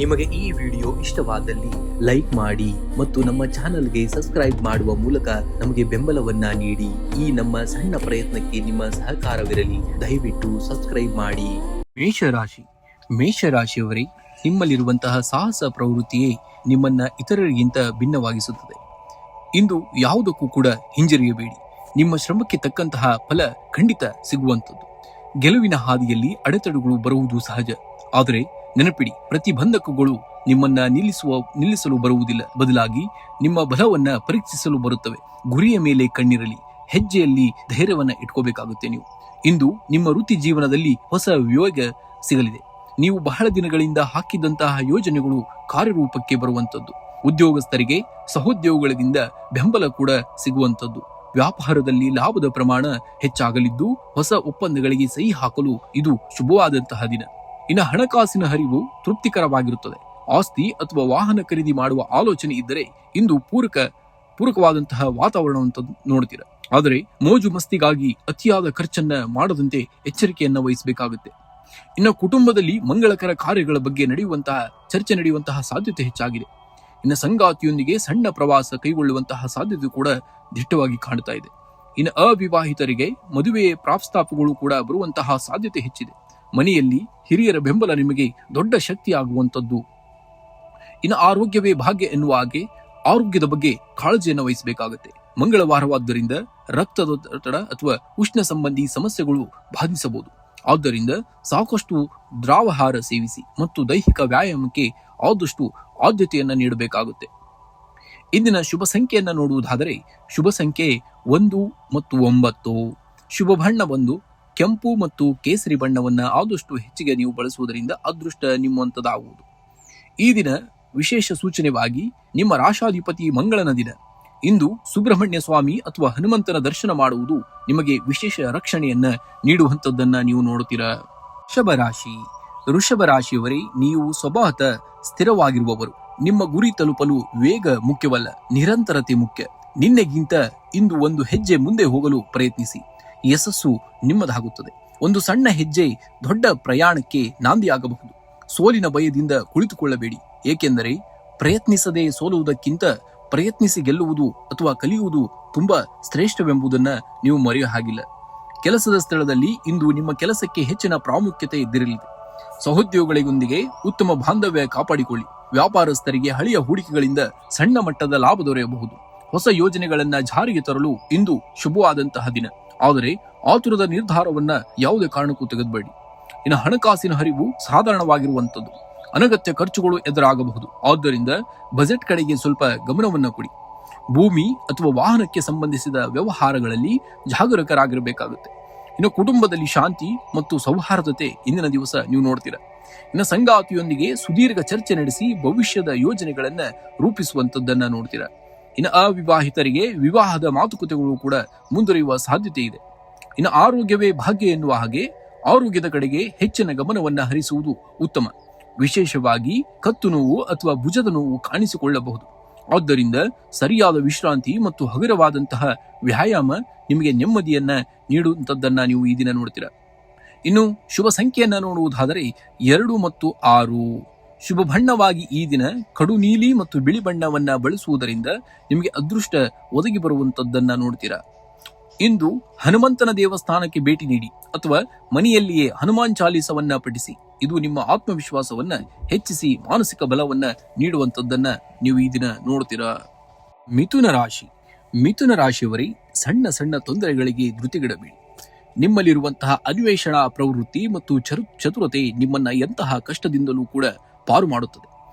ನಿಮಗೆ ಈ ವಿಡಿಯೋ ಇಷ್ಟವಾದಲ್ಲಿ ಲೈಕ್ ಮಾಡಿ ಮತ್ತು ನಮ್ಮ ಚಾನೆಲ್ಗೆ ಸಬ್ಸ್ಕ್ರೈಬ್ ಮಾಡುವ ಮೂಲಕ ನಮಗೆ ಬೆಂಬಲವನ್ನ ನೀಡಿ. ಈ ನಮ್ಮ ಸಣ್ಣ ಪ್ರಯತ್ನಕ್ಕೆ ನಿಮ್ಮ ಸಹಕಾರವಿರಲಿ. ದಯವಿಟ್ಟು ಸಬ್ಸ್ಕ್ರೈಬ್ ಮಾಡಿ. ಮೇಷರಾಶಿಯವರೇ, ನಿಮ್ಮಲ್ಲಿರುವಂತಹ ಸಾಹಸ ಪ್ರವೃತ್ತಿಯೇ ನಿಮ್ಮನ್ನ ಇತರರಿಗಿಂತ ಭಿನ್ನವಾಗಿಸುತ್ತದೆ. ಇಂದು ಯಾವುದಕ್ಕೂ ಕೂಡ ಹಿಂಜರಿಯಬೇಡಿ. ನಿಮ್ಮ ಶ್ರಮಕ್ಕೆ ತಕ್ಕಂತಹ ಫಲ ಖಂಡಿತ ಸಿಗುವಂಥದ್ದು. ಗೆಲುವಿನ ಹಾದಿಯಲ್ಲಿ ಅಡೆತಡೆಗಳು ಬರುವುದು ಸಹಜ. ಆದರೆ ನೆನಪಿಡಿ, ಪ್ರತಿಬಂಧಕಗಳು ನಿಮ್ಮನ್ನ ನಿಲ್ಲಿಸಲು ಬರುವುದಿಲ್ಲ, ಬದಲಾಗಿ ನಿಮ್ಮ ಬಲವನ್ನ ಪರೀಕ್ಷಿಸಲು ಬರುತ್ತವೆ. ಗುರಿಯ ಮೇಲೆ ಕಣ್ಣಿರಲಿ, ಹೆಜ್ಜೆಯಲ್ಲಿ ಧೈರ್ಯವನ್ನ ಇಟ್ಕೋಬೇಕಾಗುತ್ತೆ. ನೀವು ಇಂದು ನಿಮ್ಮ ವೃತ್ತಿ ಜೀವನದಲ್ಲಿ ಹೊಸ ವೇಗ ಸಿಗಲಿದೆ. ನೀವು ಬಹಳ ದಿನಗಳಿಂದ ಹಾಕಿದಂತಹ ಯೋಜನೆಗಳು ಕಾರ್ಯರೂಪಕ್ಕೆ ಬರುವಂತದ್ದು. ಉದ್ಯೋಗಸ್ಥರಿಗೆ ಸಹೋದ್ಯೋಗಗಳಿಂದ ಬೆಂಬಲ ಕೂಡ ಸಿಗುವಂತದ್ದು. ವ್ಯಾಪಾರದಲ್ಲಿ ಲಾಭದ ಪ್ರಮಾಣ ಹೆಚ್ಚಾಗಲಿದ್ದು ಹೊಸ ಒಪ್ಪಂದಗಳಿಗೆ ಸಹಿ ಹಾಕಲು ಇದು ಶುಭವಾದಂತಹ ದಿನ. ಇನ್ನು ಹಣಕಾಸಿನ ಹರಿವು ತೃಪ್ತಿಕರವಾಗಿರುತ್ತದೆ. ಆಸ್ತಿ ಅಥವಾ ವಾಹನ ಖರೀದಿ ಮಾಡುವ ಆಲೋಚನೆ ಇದ್ದರೆ ಇಂದು ಪೂರಕವಾದಂತಹ ವಾತಾವರಣವನ್ನು ನೋಡ್ತೀರಾ. ಆದರೆ ಮೋಜು ಮಸ್ತಿಗಾಗಿ ಅತಿಯಾದ ಖರ್ಚನ್ನ ಮಾಡದಂತೆ ಎಚ್ಚರಿಕೆಯನ್ನ ವಹಿಸಬೇಕಾಗುತ್ತೆ. ಇನ್ನು ಕುಟುಂಬದಲ್ಲಿ ಮಂಗಳಕರ ಕಾರ್ಯಗಳ ಬಗ್ಗೆ ಚರ್ಚೆ ನಡೆಯುವಂತಹ ಸಾಧ್ಯತೆ ಹೆಚ್ಚಾಗಿದೆ. ಇನ್ನು ಸಂಗಾತಿಯೊಂದಿಗೆ ಸಣ್ಣ ಪ್ರವಾಸ ಕೈಗೊಳ್ಳುವಂತಹ ಸಾಧ್ಯತೆ ಕೂಡ ದಿಟ್ಟವಾಗಿ ಕಾಣ್ತಾ ಇದೆ. ಇನ್ನು ಅವಿವಾಹಿತರಿಗೆ ಮದುವೆಯ ಪ್ರಸ್ತಾಪಗಳು ಕೂಡ ಬರುವಂತಹ ಸಾಧ್ಯತೆ ಹೆಚ್ಚಿದೆ. ಮನೆಯಲ್ಲಿ ಹಿರಿಯರ ಬೆಂಬಲ ನಿಮಗೆ ದೊಡ್ಡ ಶಕ್ತಿ ಆಗುವಂತದ್ದು. ಇನ್ನು ಆರೋಗ್ಯವೇ ಭಾಗ್ಯ ಎನ್ನುವ ಹಾಗೆ ಆರೋಗ್ಯದ ಬಗ್ಗೆ ಕಾಳಜಿಯನ್ನು ವಹಿಸಬೇಕಾಗುತ್ತೆ. ಮಂಗಳವಾರವಾದ್ದರಿಂದ ರಕ್ತದೊತ್ತಡ ಅಥವಾ ಉಷ್ಣ ಸಂಬಂಧಿ ಸಮಸ್ಯೆಗಳು ಬಾಧಿಸಬಹುದು. ಆದ್ದರಿಂದ ಸಾಕಷ್ಟು ದ್ರಾವಹಾರ ಸೇವಿಸಿ ಮತ್ತು ದೈಹಿಕ ವ್ಯಾಯಾಮಕ್ಕೆ ಆದಷ್ಟು ಆದ್ಯತೆಯನ್ನ ನೀಡಬೇಕಾಗುತ್ತೆ. ಇಂದಿನ ಶುಭ ಸಂಖ್ಯೆಯನ್ನ ನೋಡುವುದಾದರೆ ಶುಭ ಸಂಖ್ಯೆ 1 ಮತ್ತು 9. ಶುಭ ಬಣ್ಣ 1 ಕೆಂಪು ಮತ್ತು ಕೇಸರಿ ಬಣ್ಣವನ್ನ ಆದಷ್ಟು ಹೆಚ್ಚಿಗೆ ನೀವು ಬಳಸುವುದರಿಂದ ಅದೃಷ್ಟ ನಿಮ್ಮಂತದಾಗುವುದು. ಈ ದಿನ ವಿಶೇಷ ಸೂಚನೆವಾಗಿ ನಿಮ್ಮ ರಾಶಾಧಿಪತಿ ಮಂಗಳನ ದಿನ. ಇಂದು ಸುಬ್ರಹ್ಮಣ್ಯ ಸ್ವಾಮಿ ಅಥವಾ ಹನುಮಂತನ ದರ್ಶನ ಮಾಡುವುದು ನಿಮಗೆ ವಿಶೇಷ ರಕ್ಷಣೆಯನ್ನ ನೀಡುವಂತದ್ದನ್ನ ನೀವು ನೋಡುತ್ತೀರಾ. ವೃಷಭ ರಾಶಿಯವರೇ, ನೀವು ಸ್ವಭಾವತಃ ಸ್ಥಿರವಾಗಿರುವವರು. ನಿಮ್ಮ ಗುರಿ ತಲುಪಲು ವೇಗ ಮುಖ್ಯವಲ್ಲ, ನಿರಂತರತೆ ಮುಖ್ಯ. ನಿನ್ನೆಗಿಂತ ಇಂದು ಒಂದು ಹೆಜ್ಜೆ ಮುಂದೆ ಹೋಗಲು ಪ್ರಯತ್ನಿಸಿ. ಯಶಸ್ಸು ನಿಮ್ಮದಾಗುತ್ತದೆ. ಒಂದು ಸಣ್ಣ ಹೆಜ್ಜೆ ದೊಡ್ಡ ಪ್ರಯಾಣಕ್ಕೆ ನಾಂದಿಯಾಗಬಹುದು. ಸೋಲಿನ ಭಯದಿಂದ ಕುಳಿತುಕೊಳ್ಳಬೇಡಿ, ಏಕೆಂದರೆ ಪ್ರಯತ್ನಿಸದೆ ಸೋಲುವುದಕ್ಕಿಂತ ಪ್ರಯತ್ನಿಸಿ ಗೆಲ್ಲುವುದು ಅಥವಾ ಕಲಿಯುವುದು ತುಂಬಾ ಶ್ರೇಷ್ಠವೆಂಬುದನ್ನ ನೀವು ಮರೆಯುವ ಹಾಗಿಲ್ಲ. ಕೆಲಸದ ಸ್ಥಳದಲ್ಲಿ ಇಂದು ನಿಮ್ಮ ಕೆಲಸಕ್ಕೆ ಹೆಚ್ಚಿನ ಪ್ರಾಮುಖ್ಯತೆ ಇದ್ದಿರಲಿದೆ. ಸಹೋದ್ಯೋಗಿಗಳೊಂದಿಗೆ ಉತ್ತಮ ಬಾಂಧವ್ಯ ಕಾಪಾಡಿಕೊಳ್ಳಿ. ವ್ಯಾಪಾರಸ್ಥರಿಗೆ ಹಳೆಯ ಹೂಡಿಕೆಗಳಿಂದ ಸಣ್ಣ ಮಟ್ಟದ ಲಾಭ ದೊರೆಯಬಹುದು. ಹೊಸ ಯೋಜನೆಗಳನ್ನ ಜಾರಿಗೆ ತರಲು ಇಂದು ಶುಭವಾದಂತಹ ದಿನ. ಆದರೆ ಆತುರದ ನಿರ್ಧಾರವನ್ನ ಯಾವುದೇ ಕಾರಣಕ್ಕೂ ತೆಗೆದುಬೇಡಿ. ಇನ್ನು ಹಣಕಾಸಿನ ಹರಿವು ಸಾಧಾರಣವಾಗಿರುವಂತದ್ದು. ಅನಗತ್ಯ ಖರ್ಚುಗಳು ಎದುರಾಗಬಹುದು. ಆದ್ದರಿಂದ ಬಜೆಟ್ ಕಡೆಗೆ ಸ್ವಲ್ಪ ಗಮನವನ್ನ ಕೊಡಿ. ಭೂಮಿ ಅಥವಾ ವಾಹನಕ್ಕೆ ಸಂಬಂಧಿಸಿದ ವ್ಯವಹಾರಗಳಲ್ಲಿ ಜಾಗರೂಕರಾಗಿರಬೇಕಾಗುತ್ತೆ. ಇನ್ನು ಕುಟುಂಬದಲ್ಲಿ ಶಾಂತಿ ಮತ್ತು ಸೌಹಾರ್ದತೆ ಇಂದಿನ ದಿವಸ ನೀವು ನೋಡ್ತೀರಾ. ಇನ್ನು ಸಂಗಾತಿಯೊಂದಿಗೆ ಸುದೀರ್ಘ ಚರ್ಚೆ ನಡೆಸಿ ಭವಿಷ್ಯದ ಯೋಜನೆಗಳನ್ನ ರೂಪಿಸುವಂತದ್ದನ್ನ ನೋಡ್ತೀರಾ. ಇನ್ನು ಅವಿವಾಹಿತರಿಗೆ ವಿವಾಹದ ಮಾತುಕತೆಗಳು ಕೂಡ ಮುಂದುವರಿಯುವ ಸಾಧ್ಯತೆ ಇದೆ. ಇನ್ನು ಆರೋಗ್ಯವೇ ಭಾಗ್ಯ ಎನ್ನುವ ಹಾಗೆ ಆರೋಗ್ಯದ ಕಡೆಗೆ ಹೆಚ್ಚಿನ ಗಮನವನ್ನ ಹರಿಸುವುದು ಉತ್ತಮ. ವಿಶೇಷವಾಗಿ ಕತ್ತು ನೋವು ಅಥವಾ ಭುಜದ ನೋವು ಕಾಣಿಸಿಕೊಳ್ಳಬಹುದು. ಆದ್ದರಿಂದ ಸರಿಯಾದ ವಿಶ್ರಾಂತಿ ಮತ್ತು ಹಗುರವಾದಂತಹ ವ್ಯಾಯಾಮ ನಿಮಗೆ ನೆಮ್ಮದಿಯನ್ನ ನೀಡುವಂತದ್ದನ್ನ ನೀವು ಈ ದಿನ ನೋಡ್ತೀರಾ. ಇನ್ನು ಶುಭ ಸಂಖ್ಯೆಯನ್ನ ನೋಡುವುದಾದರೆ 2 ಮತ್ತು 6. ಶುಭ ಬಣ್ಣವಾಗಿ ಈ ದಿನ ಕಡು ನೀಲಿ ಮತ್ತು ಬಿಳಿ ಬಣ್ಣವನ್ನ ಬಳಸುವುದರಿಂದ ನಿಮಗೆ ಅದೃಷ್ಟ ಒದಗಿ ಬರುವಂತದ್ದನ್ನ ನೋಡ್ತೀರಾ. ಇಂದು ಹನುಮಂತನ ದೇವಸ್ಥಾನಕ್ಕೆ ಭೇಟಿ ನೀಡಿ ಅಥವಾ ಮನೆಯಲ್ಲಿಯೇ ಹನುಮಾನ್ ಚಾಲೀಸವನ್ನ ಪಠಿಸಿ. ಇದು ನಿಮ್ಮ ಆತ್ಮವಿಶ್ವಾಸವನ್ನ ಹೆಚ್ಚಿಸಿ ಮಾನಸಿಕ ಬಲವನ್ನ ನೀಡುವಂತದ್ದನ್ನ ನೀವು ಈ ದಿನ ನೋಡ್ತೀರಾ. ಮಿಥುನ ರಾಶಿಯವರೇ, ಸಣ್ಣ ಸಣ್ಣ ತೊಂದರೆಗಳಿಗೆ ಧೃತಿಗೆಡಬೇಡಿ. ನಿಮ್ಮಲ್ಲಿರುವಂತಹ ಅನ್ವೇಷಣಾ ಪ್ರವೃತ್ತಿ ಮತ್ತು ಚತುರತೆ ನಿಮ್ಮನ್ನ ಎಂತಹ ಕಷ್ಟದಿಂದಲೂ ಕೂಡ ಪಾರು ಮಾಡುತ್ತದೆ.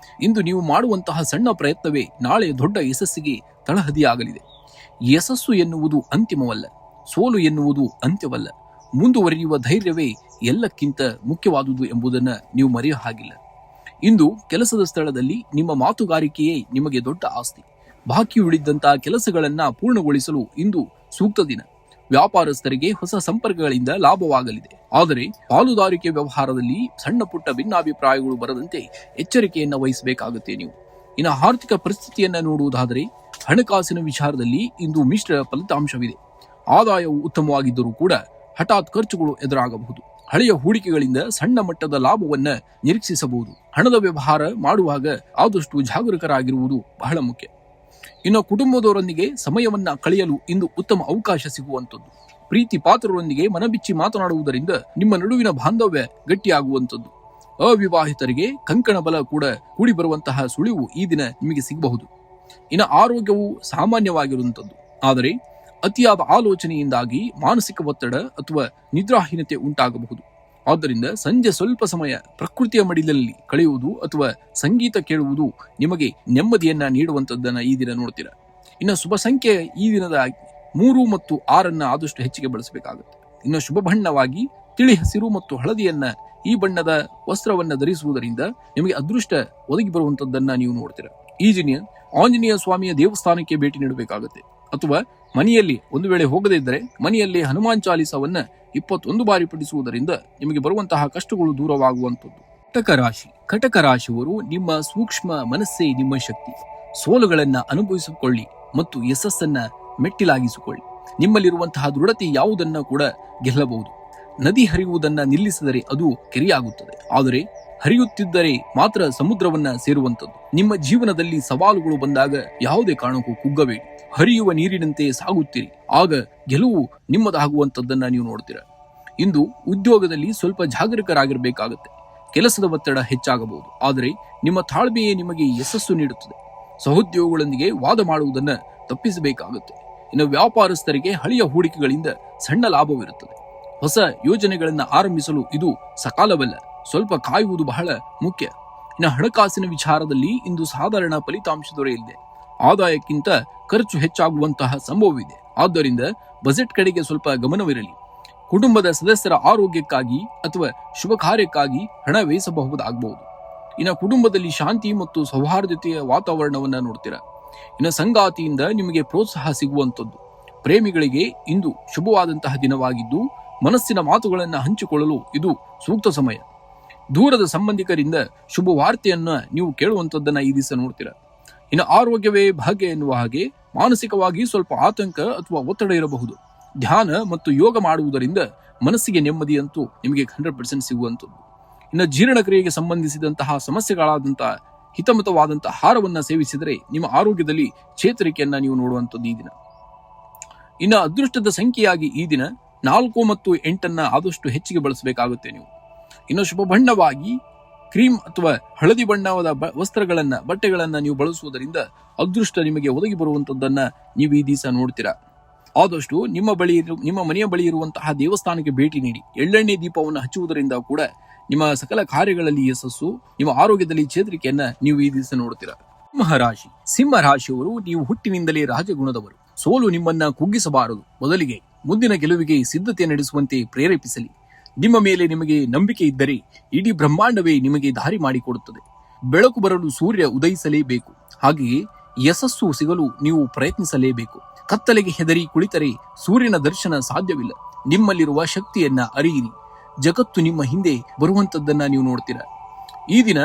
ಇಂದು ನೀವು ಮಾಡುವಂತಹ ಸಣ್ಣ ಪ್ರಯತ್ನವೇ ನಾಳೆ ದೊಡ್ಡ ಯಶಸ್ಸಿಗೆ ತಳಹದಿಯಾಗಲಿದೆ. ಯಶಸ್ಸು ಎನ್ನುವುದು ಅಂತಿಮವಲ್ಲ, ಸೋಲು ಎನ್ನುವುದು ಅಂತ್ಯವಲ್ಲ. ಮುಂದುವರಿಯುವ ಧೈರ್ಯವೇ ಎಲ್ಲಕ್ಕಿಂತ ಮುಖ್ಯವಾದುದು ಎಂಬುದನ್ನು ನೀವು ಮರೆಯುವ ಹಾಗಿಲ್ಲ. ಇಂದು ಕೆಲಸದ ಸ್ಥಳದಲ್ಲಿ ನಿಮ್ಮ ಮಾತುಗಾರಿಕೆಯೇ ನಿಮಗೆ ದೊಡ್ಡ ಆಸ್ತಿ. ಬಾಕಿ ಉಳಿದಂತಹ ಕೆಲಸಗಳನ್ನ ಪೂರ್ಣಗೊಳಿಸಲು ಇಂದು ಸೂಕ್ತ ದಿನ. ವ್ಯಾಪಾರಸ್ಥರಿಗೆ ಹೊಸ ಸಂಪರ್ಕಗಳಿಂದ ಲಾಭವಾಗಲಿದೆ. ಆದರೆ ಪಾಲುದಾರಿಕೆ ವ್ಯವಹಾರದಲ್ಲಿ ಸಣ್ಣ ಪುಟ್ಟ ಭಿನ್ನಾಭಿಪ್ರಾಯಗಳು ಬರದಂತೆ ಎಚ್ಚರಿಕೆಯನ್ನು ವಹಿಸಬೇಕಾಗುತ್ತೆ ನೀವು. ಇನ್ನು ಆರ್ಥಿಕ ಪರಿಸ್ಥಿತಿಯನ್ನ ನೋಡುವುದಾದರೆ ಹಣಕಾಸಿನ ವಿಚಾರದಲ್ಲಿ ಇಂದು ಮಿಶ್ರ ಫಲಿತಾಂಶವಿದೆ. ಆದಾಯವು ಉತ್ತಮವಾಗಿದ್ದರೂ ಕೂಡ ಹಠಾತ್ ಖರ್ಚುಗಳು ಎದುರಾಗಬಹುದು. ಹಳೆಯ ಹೂಡಿಕೆಗಳಿಂದ ಸಣ್ಣ ಮಟ್ಟದ ಲಾಭವನ್ನ ನಿರೀಕ್ಷಿಸಬಹುದು. ಹಣದ ವ್ಯವಹಾರ ಮಾಡುವಾಗ ಆದಷ್ಟು ಜಾಗರೂಕರಾಗಿರುವುದು ಬಹಳ ಮುಖ್ಯ. ಇನ್ನು ಕುಟುಂಬದವರೊಂದಿಗೆ ಸಮಯವನ್ನ ಕಳೆಯಲು ಇಂದು ಉತ್ತಮ ಅವಕಾಶ ಸಿಗುವಂಥದ್ದು. ಪ್ರೀತಿ ಪಾತ್ರರೊಂದಿಗೆ ಮನಬಿಚ್ಚಿ ಮಾತನಾಡುವುದರಿಂದ ನಿಮ್ಮ ನಡುವಿನ ಬಾಂಧವ್ಯ ಗಟ್ಟಿಯಾಗುವಂಥದ್ದು. ಅವಿವಾಹಿತರಿಗೆ ಕಂಕಣ ಬಲ ಕೂಡ ಕೂಡಿ ಬರುವಂತಹ ಸುಳಿವು ಈ ದಿನ ನಿಮಗೆ ಸಿಗಬಹುದು. ಇನ್ನು ಆರೋಗ್ಯವು ಸಾಮಾನ್ಯವಾಗಿರುವಂಥದ್ದು, ಆದರೆ ಅತಿಯಾದ ಆಲೋಚನೆಯಿಂದಾಗಿ ಮಾನಸಿಕ ಒತ್ತಡ ಅಥವಾ ನಿದ್ರಾಹೀನತೆ ಉಂಟಾಗಬಹುದು. ಆದ್ದರಿಂದ ಸಂಜೆ ಸ್ವಲ್ಪ ಸಮಯ ಪ್ರಕೃತಿಯ ಮಡಿಲಲ್ಲಿ ಕಳೆಯುವುದು ಅಥವಾ ಸಂಗೀತ ಕೇಳುವುದು ನಿಮಗೆ ನೆಮ್ಮದಿಯನ್ನ ನೀಡುವಂಥದ್ದನ್ನ ಈ ದಿನ ನೋಡ್ತೀರಾ. ಇನ್ನು ಶುಭ ಸಂಖ್ಯೆ ಈ ದಿನದ 3 ಮತ್ತು 6 ಆದಷ್ಟು ಹೆಚ್ಚಿಗೆ ಬಳಸಬೇಕಾಗುತ್ತೆ. ಇನ್ನು ಶುಭ ಬಣ್ಣವಾಗಿ ತಿಳಿ ಹಸಿರು ಮತ್ತು ಹಳದಿಯನ್ನ ಈ ಬಣ್ಣದ ವಸ್ತ್ರವನ್ನ ಧರಿಸುವುದರಿಂದ ನಿಮಗೆ ಅದೃಷ್ಟ ಒದಗಿ ಬರುವಂತದ್ದನ್ನ ನೀವು ನೋಡ್ತೀರಾ. ಈ ದಿನ ಆಂಜನೇಯ ಸ್ವಾಮಿಯ ದೇವಸ್ಥಾನಕ್ಕೆ ಭೇಟಿ ನೀಡಬೇಕಾಗುತ್ತೆ. ಅಥವಾ ಮನೆಯಲ್ಲಿ ಒಂದು ವೇಳೆ ಹೋಗದೇ ಇದ್ದರೆ ಮನೆಯಲ್ಲಿ ಹನುಮಾನ್ ಚಾಲಿಸವನ್ನ 21 ಬಾರಿ ಪಠಿಸುವುದರಿಂದ ನಿಮಗೆ ಬರುವಂತಹ ಕಷ್ಟಗಳು ದೂರವಾಗುವಂಥದ್ದು. ಕಟಕ ರಾಶಿಯವರು, ನಿಮ್ಮ ಸೂಕ್ಷ್ಮ ಮನಸ್ಸೇ ನಿಮ್ಮ ಶಕ್ತಿ. ಸೋಲುಗಳನ್ನ ಅನುಭವಿಸಿಕೊಳ್ಳಿ ಮತ್ತು ಯಶಸ್ಸನ್ನ ಮೆಟ್ಟಿಲಾಗಿಸಿಕೊಳ್ಳಿ. ನಿಮ್ಮಲ್ಲಿರುವಂತಹ ದೃಢತೆ ಯಾವುದನ್ನ ಕೂಡ ಗೆಲ್ಲಬಹುದು. ನದಿ ಹರಿಯುವುದನ್ನ ನಿಲ್ಲಿಸಿದರೆ ಅದು ಕೆರೆಯಾಗುತ್ತದೆ, ಆದರೆ ಹರಿಯುತ್ತಿದ್ದರೆ ಮಾತ್ರ ಸಮುದ್ರವನ್ನ ಸೇರುವಂಥದ್ದು. ನಿಮ್ಮ ಜೀವನದಲ್ಲಿ ಸವಾಲುಗಳು ಬಂದಾಗ ಯಾವುದೇ ಕಾರಣಕ್ಕೂ ಕುಗ್ಗಬೇಡಿ. ಹರಿಯುವ ನೀರಿನಂತೆ ಸಾಗುತ್ತೀರಿ, ಆಗ ಗೆಲುವು ನಿಮ್ಮದಾಗುವಂಥದ್ದನ್ನ ನೀವು ನೋಡ್ತೀರಾ. ಇಂದು ಉದ್ಯೋಗದಲ್ಲಿ ಸ್ವಲ್ಪ ಜಾಗರೂಕರಾಗಿರಬೇಕಾಗುತ್ತೆ. ಕೆಲಸದ ಒತ್ತಡ ಹೆಚ್ಚಾಗಬಹುದು, ಆದರೆ ನಿಮ್ಮ ತಾಳ್ಮೆಯೇ ನಿಮಗೆ ಯಶಸ್ಸು ನೀಡುತ್ತದೆ. ಸಹೋದ್ಯೋಗಿಗಳೊಂದಿಗೆ ವಾದ ಮಾಡುವುದನ್ನ ತಪ್ಪಿಸಬೇಕಾಗುತ್ತೆ. ಇನ್ನು ವ್ಯಾಪಾರಸ್ಥರಿಗೆ ಹಳೆಯ ಹೂಡಿಕೆಗಳಿಂದ ಸಣ್ಣ ಲಾಭವಿರುತ್ತದೆ. ಹೊಸ ಯೋಜನೆಗಳನ್ನು ಆರಂಭಿಸಲು ಇದು ಸಕಾಲವಲ್ಲ, ಸ್ವಲ್ಪ ಕಾಯುವುದು ಬಹಳ ಮುಖ್ಯ. ಇನ್ನು ಹಣಕಾಸಿನ ವಿಚಾರದಲ್ಲಿ ಇಂದು ಸಾಧಾರಣ ಫಲಿತಾಂಶ ದೊರೆಯಲಿದೆ. ಆದಾಯಕ್ಕಿಂತ ಖರ್ಚು ಹೆಚ್ಚಾಗುವಂತಹ ಸಂಭವವಿದೆ, ಆದ್ದರಿಂದ ಬಜೆಟ್ ಕಡೆಗೆ ಸ್ವಲ್ಪ ಗಮನವಿರಲಿ. ಕುಟುಂಬದ ಸದಸ್ಯರ ಆರೋಗ್ಯಕ್ಕಾಗಿ ಅಥವಾ ಶುಭ ಕಾರ್ಯಕ್ಕಾಗಿ ಹಣ ವ್ಯಯಿಸಬಹುದಾಗಬಹುದು. ಇನ್ನು ಕುಟುಂಬದಲ್ಲಿ ಶಾಂತಿ ಮತ್ತು ಸೌಹಾರ್ದತೆಯ ವಾತಾವರಣವನ್ನ ನೋಡ್ತೀರಾ. ಇನ್ನು ಸಂಗಾತಿಯಿಂದ ನಿಮಗೆ ಪ್ರೋತ್ಸಾಹ ಸಿಗುವಂಥದ್ದು. ಪ್ರೇಮಿಗಳಿಗೆ ಇಂದು ಶುಭವಾದಂತಹ ದಿನವಾಗಿದ್ದು ಮನಸ್ಸಿನ ಮಾತುಗಳನ್ನು ಹಂಚಿಕೊಳ್ಳಲು ಇದು ಸೂಕ್ತ ಸಮಯ. ದೂರದ ಸಂಬಂಧಿಕರಿಂದ ಶುಭ ವಾರ್ತೆಯನ್ನ ನೀವು ಕೇಳುವಂಥದ್ದನ್ನ ಈ ದಿವಸ ನೋಡ್ತೀರಾ. ಇನ್ನು ಆರೋಗ್ಯವೇ ಭಾಗ್ಯ ಎನ್ನುವ ಹಾಗೆ ಮಾನಸಿಕವಾಗಿ ಸ್ವಲ್ಪ ಆತಂಕ ಅಥವಾ ಒತ್ತಡ ಇರಬಹುದು. ಧ್ಯಾನ ಮತ್ತು ಯೋಗ ಮಾಡುವುದರಿಂದ ಮನಸ್ಸಿಗೆ ನೆಮ್ಮದಿ ಅಂತೂ ನಿಮಗೆ 100% ಸಿಗುವಂಥದ್ದು. ಇನ್ನು ಜೀರ್ಣಕ್ರಿಯೆಗೆ ಸಂಬಂಧಿಸಿದಂತಹ ಸಮಸ್ಯೆಗಳಾದಂತಹ ಹಿತಮಿತವಾದಂತಹ ಆಹಾರವನ್ನ ಸೇವಿಸಿದರೆ ನಿಮ್ಮ ಆರೋಗ್ಯದಲ್ಲಿ ಚೇತರಿಕೆಯನ್ನ ನೀವು ನೋಡುವಂಥದ್ದು ಈ ದಿನ. ಇನ್ನು ಅದೃಷ್ಟದ ಸಂಖ್ಯೆಯಾಗಿ ಈ ದಿನ 4 ಮತ್ತು 8 ಆದಷ್ಟು ಹೆಚ್ಚಿಗೆ ಬಳಸಬೇಕಾಗುತ್ತೆ ನೀವು. ಇನ್ನು ಶುಭ ಬಣ್ಣವಾಗಿ ಕ್ರೀಮ್ ಅಥವಾ ಹಳದಿ ಬಣ್ಣದ ಬಟ್ಟೆಗಳನ್ನ ನೀವು ಬಳಸುವುದರಿಂದ ಅದೃಷ್ಟ ನಿಮಗೆ ಒದಗಿ ಬರುವಂತದ್ದನ್ನ ನೀವು ಈ ದಿವಸ ನೋಡ್ತೀರಾ. ಆದಷ್ಟು ನಿಮ್ಮ ಮನೆಯ ಬಳಿ ಇರುವಂತಹ ದೇವಸ್ಥಾನಕ್ಕೆ ಭೇಟಿ ನೀಡಿ ಎಳ್ಳೆಣ್ಣೆ ದೀಪವನ್ನು ಹಚ್ಚುವುದರಿಂದ ಕೂಡ ನಿಮ್ಮ ಸಕಲ ಕಾರ್ಯಗಳಲ್ಲಿ ಯಶಸ್ಸು, ನಿಮ್ಮ ಆರೋಗ್ಯದಲ್ಲಿ ಚೇತರಿಕೆಯನ್ನ ನೀವು ಈ ದಿವಸ ನೋಡ್ತೀರಾ. ಸಿಂಹ ರಾಶಿಯವರು, ನೀವು ಹುಟ್ಟಿನಿಂದಲೇ ರಾಜಗುಣದವರು. ಸೋಲು ನಿಮ್ಮನ್ನ ಕುಗ್ಗಿಸಬಾರದು, ಬದಲಿಗೆ ಮುಂದಿನ ಗೆಲುವಿಗೆ ಸಿದ್ಧತೆ ನಡೆಸುವಂತೆ ಪ್ರೇರೇಪಿಸಲಿ. ನಿಮ್ಮ ಮೇಲೆ ನಿಮಗೆ ನಂಬಿಕೆ ಇದ್ದರೆ ಇಡೀ ಬ್ರಹ್ಮಾಂಡವೇ ನಿಮಗೆ ದಾರಿ ಮಾಡಿಕೊಡುತ್ತದೆ. ಬೆಳಕು ಬರಲು ಸೂರ್ಯ ಉದಯಿಸಲೇಬೇಕು, ಹಾಗೆಯೇ ಯಶಸ್ಸು ಸಿಗಲು ನೀವು ಪ್ರಯತ್ನಿಸಲೇಬೇಕು. ಕತ್ತಲೆಗೆ ಹೆದರಿ ಕುಳಿತರೆ ಸೂರ್ಯನ ದರ್ಶನ ಸಾಧ್ಯವಿಲ್ಲ. ನಿಮ್ಮಲ್ಲಿರುವ ಶಕ್ತಿಯನ್ನ ಅರಿಯಿರಿ, ಜಗತ್ತು ನಿಮ್ಮ ಹಿಂದೆ ಬರುವಂತದ್ದನ್ನ ನೀವು ನೋಡ್ತೀರಾ. ಈ ದಿನ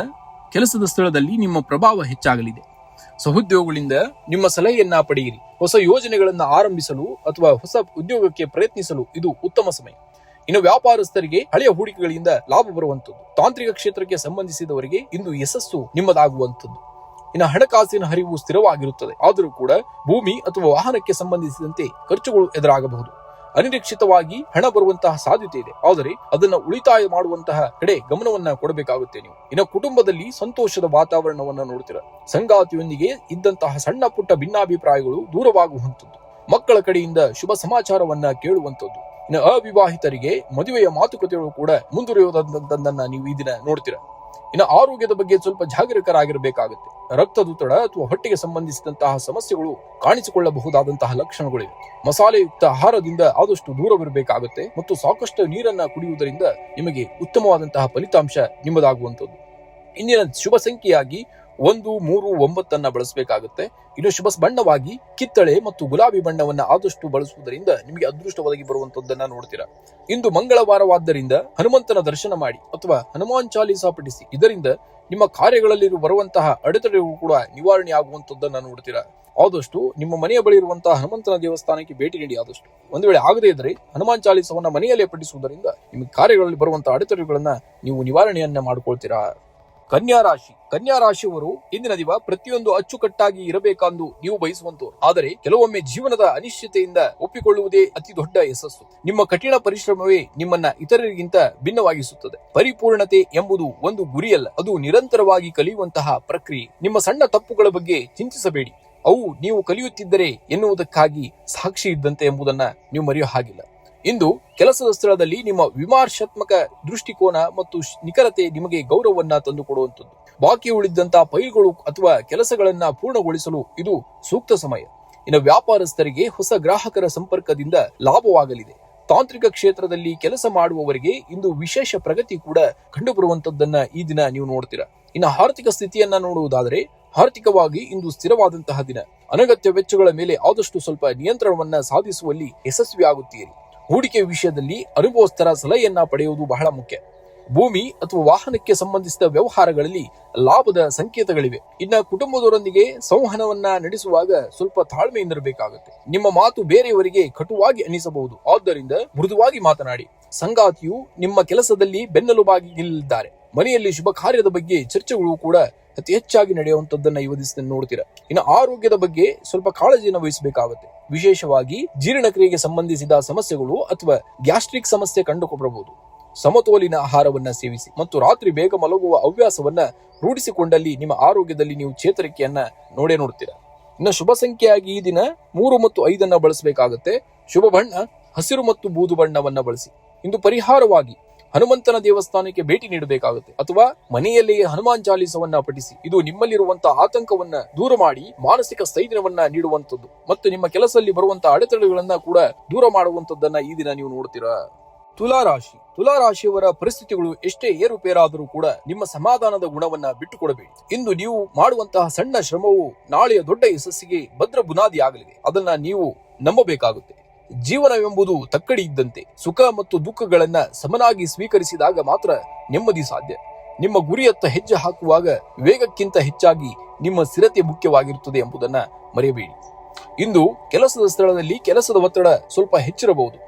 ಕೆಲಸದ ಸ್ಥಳದಲ್ಲಿ ನಿಮ್ಮ ಪ್ರಭಾವ ಹೆಚ್ಚಾಗಲಿದೆ. ಸಹೋದ್ಯೋಗಿಗಳಿಂದ ನಿಮ್ಮ ಸಲಹೆಯನ್ನ ಪಡೆಯಿರಿ. ಹೊಸ ಯೋಜನೆಗಳನ್ನ ಆರಂಭಿಸಲು ಅಥವಾ ಹೊಸ ಉದ್ಯೋಗಕ್ಕೆ ಪ್ರಯತ್ನಿಸಲು ಇದು ಉತ್ತಮ ಸಮಯ. ಇನ್ನು ವ್ಯಾಪಾರಸ್ಥರಿಗೆ ಹಳೆಯ ಹೂಡಿಕೆಗಳಿಂದ ಲಾಭ ಬರುವಂತದ್ದು. ತಾಂತ್ರಿಕ ಕ್ಷೇತ್ರಕ್ಕೆ ಸಂಬಂಧಿಸಿದವರಿಗೆ ಇಂದು ಯಶಸ್ಸು ನಿಮ್ಮದಾಗುವಂಥದ್ದು. ಇನ್ನು ಹಣಕಾಸಿನ ಹರಿವು ಸ್ಥಿರವಾಗಿರುತ್ತದೆ, ಆದರೂ ಕೂಡ ಭೂಮಿ ಅಥವಾ ವಾಹನಕ್ಕೆ ಸಂಬಂಧಿಸಿದಂತೆ ಖರ್ಚುಗಳು ಎದುರಾಗಬಹುದು. ಅನಿರೀಕ್ಷಿತವಾಗಿ ಹಣ ಬರುವಂತಹ ಸಾಧ್ಯತೆ ಇದೆ, ಆದರೆ ಅದನ್ನ ಉಳಿತಾಯ ಮಾಡುವಂತಹ ಕಡೆ ಗಮನವನ್ನ ಕೊಡಬೇಕಾಗುತ್ತೆ ನೀವು. ಇನ್ನು ಕುಟುಂಬದಲ್ಲಿ ಸಂತೋಷದ ವಾತಾವರಣವನ್ನ ನೋಡ್ತೀರಾ. ಸಂಗಾತಿಯೊಂದಿಗೆ ಇದ್ದಂತಹ ಸಣ್ಣ ಪುಟ್ಟ ಭಿನ್ನಾಭಿಪ್ರಾಯಗಳು ದೂರವಾಗುವಂಥದ್ದು. ಮಕ್ಕಳ ಕಡೆಯಿಂದ ಶುಭ ಸಮಾಚಾರವನ್ನ ಕೇಳುವಂಥದ್ದು. ಇನ್ನು ಅವಿವಾಹಿತರಿಗೆ ಮದುವೆಯ ಮಾತುಕತೆಗಳು ಕೂಡ ಮುಂದುವರಿಯುವುದನ್ನ ನೀವು ಈ ದಿನ ನೋಡ್ತೀರಾ. ಇನ್ನು ಆರೋಗ್ಯದ ಬಗ್ಗೆ ಸ್ವಲ್ಪ ಜಾಗರೂಕರಾಗಿರಬೇಕಾಗುತ್ತೆ. ರಕ್ತದೊತ್ತಡ ಅಥವಾ ಹೊಟ್ಟೆಗೆ ಸಂಬಂಧಿಸಿದಂತಹ ಸಮಸ್ಯೆಗಳು ಕಾಣಿಸಿಕೊಳ್ಳಬಹುದಾದಂತಹ ಲಕ್ಷಣಗಳಿವೆ. ಮಸಾಲೆಯುಕ್ತ ಆಹಾರದಿಂದ ಆದಷ್ಟು ದೂರವಿರಬೇಕಾಗುತ್ತೆ ಮತ್ತು ಸಾಕಷ್ಟು ನೀರನ್ನ ಕುಡಿಯುವುದರಿಂದ ನಿಮಗೆ ಉತ್ತಮವಾದಂತಹ ಫಲಿತಾಂಶ ನಿಮ್ಮದಾಗುವಂಥದ್ದು. ಇಂದಿನ ಶುಭ ಸಂಖ್ಯೆಯಾಗಿ 1, 3, 9 ಬಳಸಬೇಕಾಗುತ್ತೆ. ಇನ್ನು ಶುಭ ಬಣ್ಣವಾಗಿ ಕಿತ್ತಳೆ ಮತ್ತು ಗುಲಾಬಿ ಬಣ್ಣವನ್ನ ಆದಷ್ಟು ಬಳಸುವುದರಿಂದ ನಿಮಗೆ ಅದೃಷ್ಟ ಒದಗಿ ಬರುವಂತದ್ದನ್ನ ನೋಡ್ತೀರಾ. ಇಂದು ಮಂಗಳವಾರವಾದ್ದರಿಂದ ಹನುಮಂತನ ದರ್ಶನ ಮಾಡಿ ಅಥವಾ ಹನುಮಾನ್ ಚಾಲೀಸಾ ಪಠಿಸಿ. ಇದರಿಂದ ನಿಮ್ಮ ಕಾರ್ಯಗಳಲ್ಲಿ ಬರುವಂತಹ ಅಡೆತಡೆಗಳು ಕೂಡ ನಿವಾರಣೆ ಆಗುವಂತದ್ದನ್ನ ನೋಡ್ತೀರಾ. ಆದಷ್ಟು ನಿಮ್ಮ ಮನೆಯ ಬಳಿ ಇರುವಂತಹ ಹನುಮಂತನ ದೇವಸ್ಥಾನಕ್ಕೆ ಭೇಟಿ ನೀಡಿ. ಆದಷ್ಟು ಒಂದು ವೇಳೆ ಆಗದೇ ಇದ್ರೆ ಹನುಮಾನ್ ಚಾಲೀಸವನ್ನ ಮನೆಯಲ್ಲೇ ಪಠಿಸುವುದರಿಂದ ನಿಮ್ಮ ಕಾರ್ಯಗಳಲ್ಲಿ ಬರುವಂತಹ ಅಡೆತಡೆಗಳನ್ನ ನೀವು ನಿವಾರಣೆಯನ್ನ ಮಾಡ್ಕೊಳ್ತೀರಾ. ಕನ್ಯಾ ರಾಶಿಯವರು ಇಂದಿನ ದಿನ ಪ್ರತಿಯೊಂದು ಅಚ್ಚುಕಟ್ಟಾಗಿ ಇರಬೇಕೆಂದು ನೀವು ಬಯಸುವಂತರು. ಆದರೆ ಕೆಲವೊಮ್ಮೆ ಜೀವನದ ಅನಿಶ್ಚಿತೆಯಿಂದ ಒಪ್ಪಿಕೊಳ್ಳುವುದೇ ಅತಿ ದೊಡ್ಡ ಯಶಸ್ಸು. ನಿಮ್ಮ ಕಠಿಣ ಪರಿಶ್ರಮವೇ ನಿಮ್ಮನ್ನ ಇತರರಿಗಿಂತ ಭಿನ್ನವಾಗಿಸುತ್ತದೆ. ಪರಿಪೂರ್ಣತೆ ಎಂಬುದು ಒಂದು ಗುರಿಯಲ್ಲ, ಅದು ನಿರಂತರವಾಗಿ ಕಲಿಯುವಂತಹ ಪ್ರಕ್ರಿಯೆ. ನಿಮ್ಮ ಸಣ್ಣ ತಪ್ಪುಗಳ ಬಗ್ಗೆ ಚಿಂತಿಸಬೇಡಿ, ಅವು ನೀವು ಕಲಿಯುತ್ತಿದ್ದರೆ ಎನ್ನುವುದಕ್ಕಾಗಿ ಸಾಕ್ಷಿ ಇದ್ದಂತೆ ಎಂಬುದನ್ನ ನೀವು ಮರೆಯೋ ಹಾಗಿಲ್ಲ. ಇಂದು ಕೆಲಸದ ಸ್ಥಳದಲ್ಲಿ ನಿಮ್ಮ ವಿಮರ್ಶಾತ್ಮಕ ದೃಷ್ಟಿಕೋನ ಮತ್ತು ನಿಖರತೆ ನಿಮಗೆ ಗೌರವವನ್ನ ತಂದುಕೊಡುವಂಥದ್ದು. ಬಾಕಿ ಉಳಿದಂತಹ ಫೈಲ್ಗಳು ಅಥವಾ ಕೆಲಸಗಳನ್ನ ಪೂರ್ಣಗೊಳಿಸಲು ಇದು ಸೂಕ್ತ ಸಮಯ. ಇನ್ನು ವ್ಯಾಪಾರಸ್ಥರಿಗೆ ಹೊಸ ಗ್ರಾಹಕರ ಸಂಪರ್ಕದಿಂದ ಲಾಭವಾಗಲಿದೆ. ತಾಂತ್ರಿಕ ಕ್ಷೇತ್ರದಲ್ಲಿ ಕೆಲಸ ಮಾಡುವವರಿಗೆ ಇಂದು ವಿಶೇಷ ಪ್ರಗತಿ ಕೂಡ ಕಂಡುಬರುವಂತದ್ದನ್ನ ಈ ದಿನ ನೀವು ನೋಡ್ತೀರಾ. ಇನ್ನು ಆರ್ಥಿಕ ಸ್ಥಿತಿಯನ್ನ ನೋಡುವುದಾದರೆ ಆರ್ಥಿಕವಾಗಿ ಇಂದು ಸ್ಥಿರವಾದಂತಹ ದಿನ. ಅನಗತ್ಯ ವೆಚ್ಚಗಳ ಮೇಲೆ ಆದಷ್ಟು ಸ್ವಲ್ಪ ನಿಯಂತ್ರಣವನ್ನ ಸಾಧಿಸುವಲ್ಲಿ ಯಶಸ್ವಿಯಾಗುತ್ತೀರಿ. ಹೂಡಿಕೆ ವಿಷಯದಲ್ಲಿ ಅನುಭವಸ್ಥರ ಸಲಹೆಯನ್ನ ಪಡೆಯುವುದು ಬಹಳ ಮುಖ್ಯ. ಭೂಮಿ ಅಥವಾ ವಾಹನಕ್ಕೆ ಸಂಬಂಧಿಸಿದ ವ್ಯವಹಾರಗಳಲ್ಲಿ ಲಾಭದ ಸಂಕೇತಗಳಿವೆ. ಇನ್ನು ಕುಟುಂಬದವರೊಂದಿಗೆ ಸಂವಹನವನ್ನ ನಡೆಸುವಾಗ ಸ್ವಲ್ಪ ತಾಳ್ಮೆಯಿಂದಿರಬೇಕಾಗುತ್ತೆ. ನಿಮ್ಮ ಮಾತು ಬೇರೆಯವರಿಗೆ ಕಟುವಾಗಿ ಅನಿಸಬಹುದು, ಆದ್ದರಿಂದ ಮೃದುವಾಗಿ ಮಾತನಾಡಿ. ಸಂಗಾತಿಯು ನಿಮ್ಮ ಕೆಲಸದಲ್ಲಿ ಬೆನ್ನೆಲುಬಾಗಿ ನಿಲ್ಲಿದ್ದಾರೆ. ಮನೆಯಲ್ಲಿ ಶುಭ ಕಾರ್ಯದ ಬಗ್ಗೆ ಚರ್ಚೆಗಳು ಕೂಡ ಅತಿ ಹೆಚ್ಚಾಗಿ ನಡೆಯುವಂತದ್ದನ್ನ ಈ ದಿವಸ ನೋಡ್ತೀರಾ. ಇನ್ನು ಆರೋಗ್ಯದ ಬಗ್ಗೆ ಸ್ವಲ್ಪ ಕಾಳಜಿಯನ್ನು ವಹಿಸಬೇಕಾಗುತ್ತೆ. ವಿಶೇಷವಾಗಿ ಜೀರ್ಣಕ್ರಿಯೆಗೆ ಸಂಬಂಧಿಸಿದ ಸಮಸ್ಯೆಗಳು ಅಥವಾ ಗ್ಯಾಸ್ಟ್ರಿಕ್ ಸಮಸ್ಯೆ ಕಂಡುಬರಬಹುದು. ಸಮತೋಲಿನ ಆಹಾರವನ್ನ ಸೇವಿಸಿ ಮತ್ತು ರಾತ್ರಿ ಬೇಗ ಮಲಗುವ ಹವ್ಯಾಸವನ್ನ ರೂಢಿಸಿಕೊಂಡಲ್ಲಿ ನಿಮ್ಮ ಆರೋಗ್ಯದಲ್ಲಿ ನೀವು ಚೇತರಿಕೆಯನ್ನ ನೋಡ್ತೀರಾ. ಇನ್ನು ಶುಭ ಸಂಖ್ಯೆಯಾಗಿ ಈ ದಿನ 3 ಮತ್ತು 5 ಬಳಸಬೇಕಾಗುತ್ತೆ. ಶುಭ ಬಣ್ಣ ಹಸಿರು ಮತ್ತು ಬೂದು ಬಣ್ಣವನ್ನ ಬಳಸಿ. ಇಂದು ಪರಿಹಾರವಾಗಿ ಹನುಮಂತನ ದೇವಸ್ಥಾನಕ್ಕೆ ಭೇಟಿ ನೀಡಬೇಕಾಗುತ್ತೆ ಅಥವಾ ಮನೆಯಲ್ಲಿಯೇ ಹನುಮಾನ್ ಚಾಲೀಸವನ್ನ ಪಠಿಸಿ. ಇದು ನಿಮ್ಮಲ್ಲಿರುವಂತಹ ಆತಂಕವನ್ನ ದೂರ ಮಾಡಿ ಮಾನಸಿಕ ಸ್ಥೈರ್ಯವನ್ನ ನೀಡುವಂತದ್ದು ಮತ್ತು ನಿಮ್ಮ ಕೆಲಸದಲ್ಲಿ ಬರುವಂತಹ ಅಡೆತಡೆಗಳನ್ನ ಕೂಡ ದೂರ ಮಾಡುವಂತದ್ದನ್ನ ಈ ದಿನ ನೀವು ನೋಡ್ತೀರಾ. ತುಲಾರಾಶಿಯವರ ಪರಿಸ್ಥಿತಿಗಳು ಎಷ್ಟೇ ಏರುಪೇರಾದರೂ ಕೂಡ ನಿಮ್ಮ ಸಮಾಧಾನದ ಗುಣವನ್ನ ಬಿಟ್ಟುಕೊಡಬೇಡಿ. ಇಂದು ನೀವು ಮಾಡುವಂತಹ ಸಣ್ಣ ಶ್ರಮವು ನಾಳೆಯ ದೊಡ್ಡ ಯಶಸ್ಸಿಗೆ ಭದ್ರ ಬುನಾದಿ ಆಗಲಿದೆ. ಅದನ್ನ ನೀವು ನಂಬಬೇಕಾಗುತ್ತೆ. ಜೀವನವೆಂಬುದು ತಕ್ಕಡಿ ಇದ್ದಂತೆ. ಸುಖ ಮತ್ತು ದುಃಖಗಳನ್ನ ಸಮನಾಗಿ ಸ್ವೀಕರಿಸಿದಾಗ ಮಾತ್ರ ನೆಮ್ಮದಿ ಸಾಧ್ಯ. ನಿಮ್ಮ ಗುರಿಯತ್ತ ಹೆಜ್ಜೆ ಹಾಕುವಾಗ ವೇಗಕ್ಕಿಂತ ಹೆಚ್ಚಾಗಿ ನಿಮ್ಮ ಸ್ಥಿರತೆ ಮುಖ್ಯವಾಗಿರುತ್ತದೆ ಎಂಬುದನ್ನ ಮರೆಯಬೇಡಿ. ಇಂದು ಕೆಲಸದ ಸ್ಥಳದಲ್ಲಿ ಕೆಲಸದ ಒತ್ತಡ ಸ್ವಲ್ಪ ಹೆಚ್ಚಿರಬಹುದು.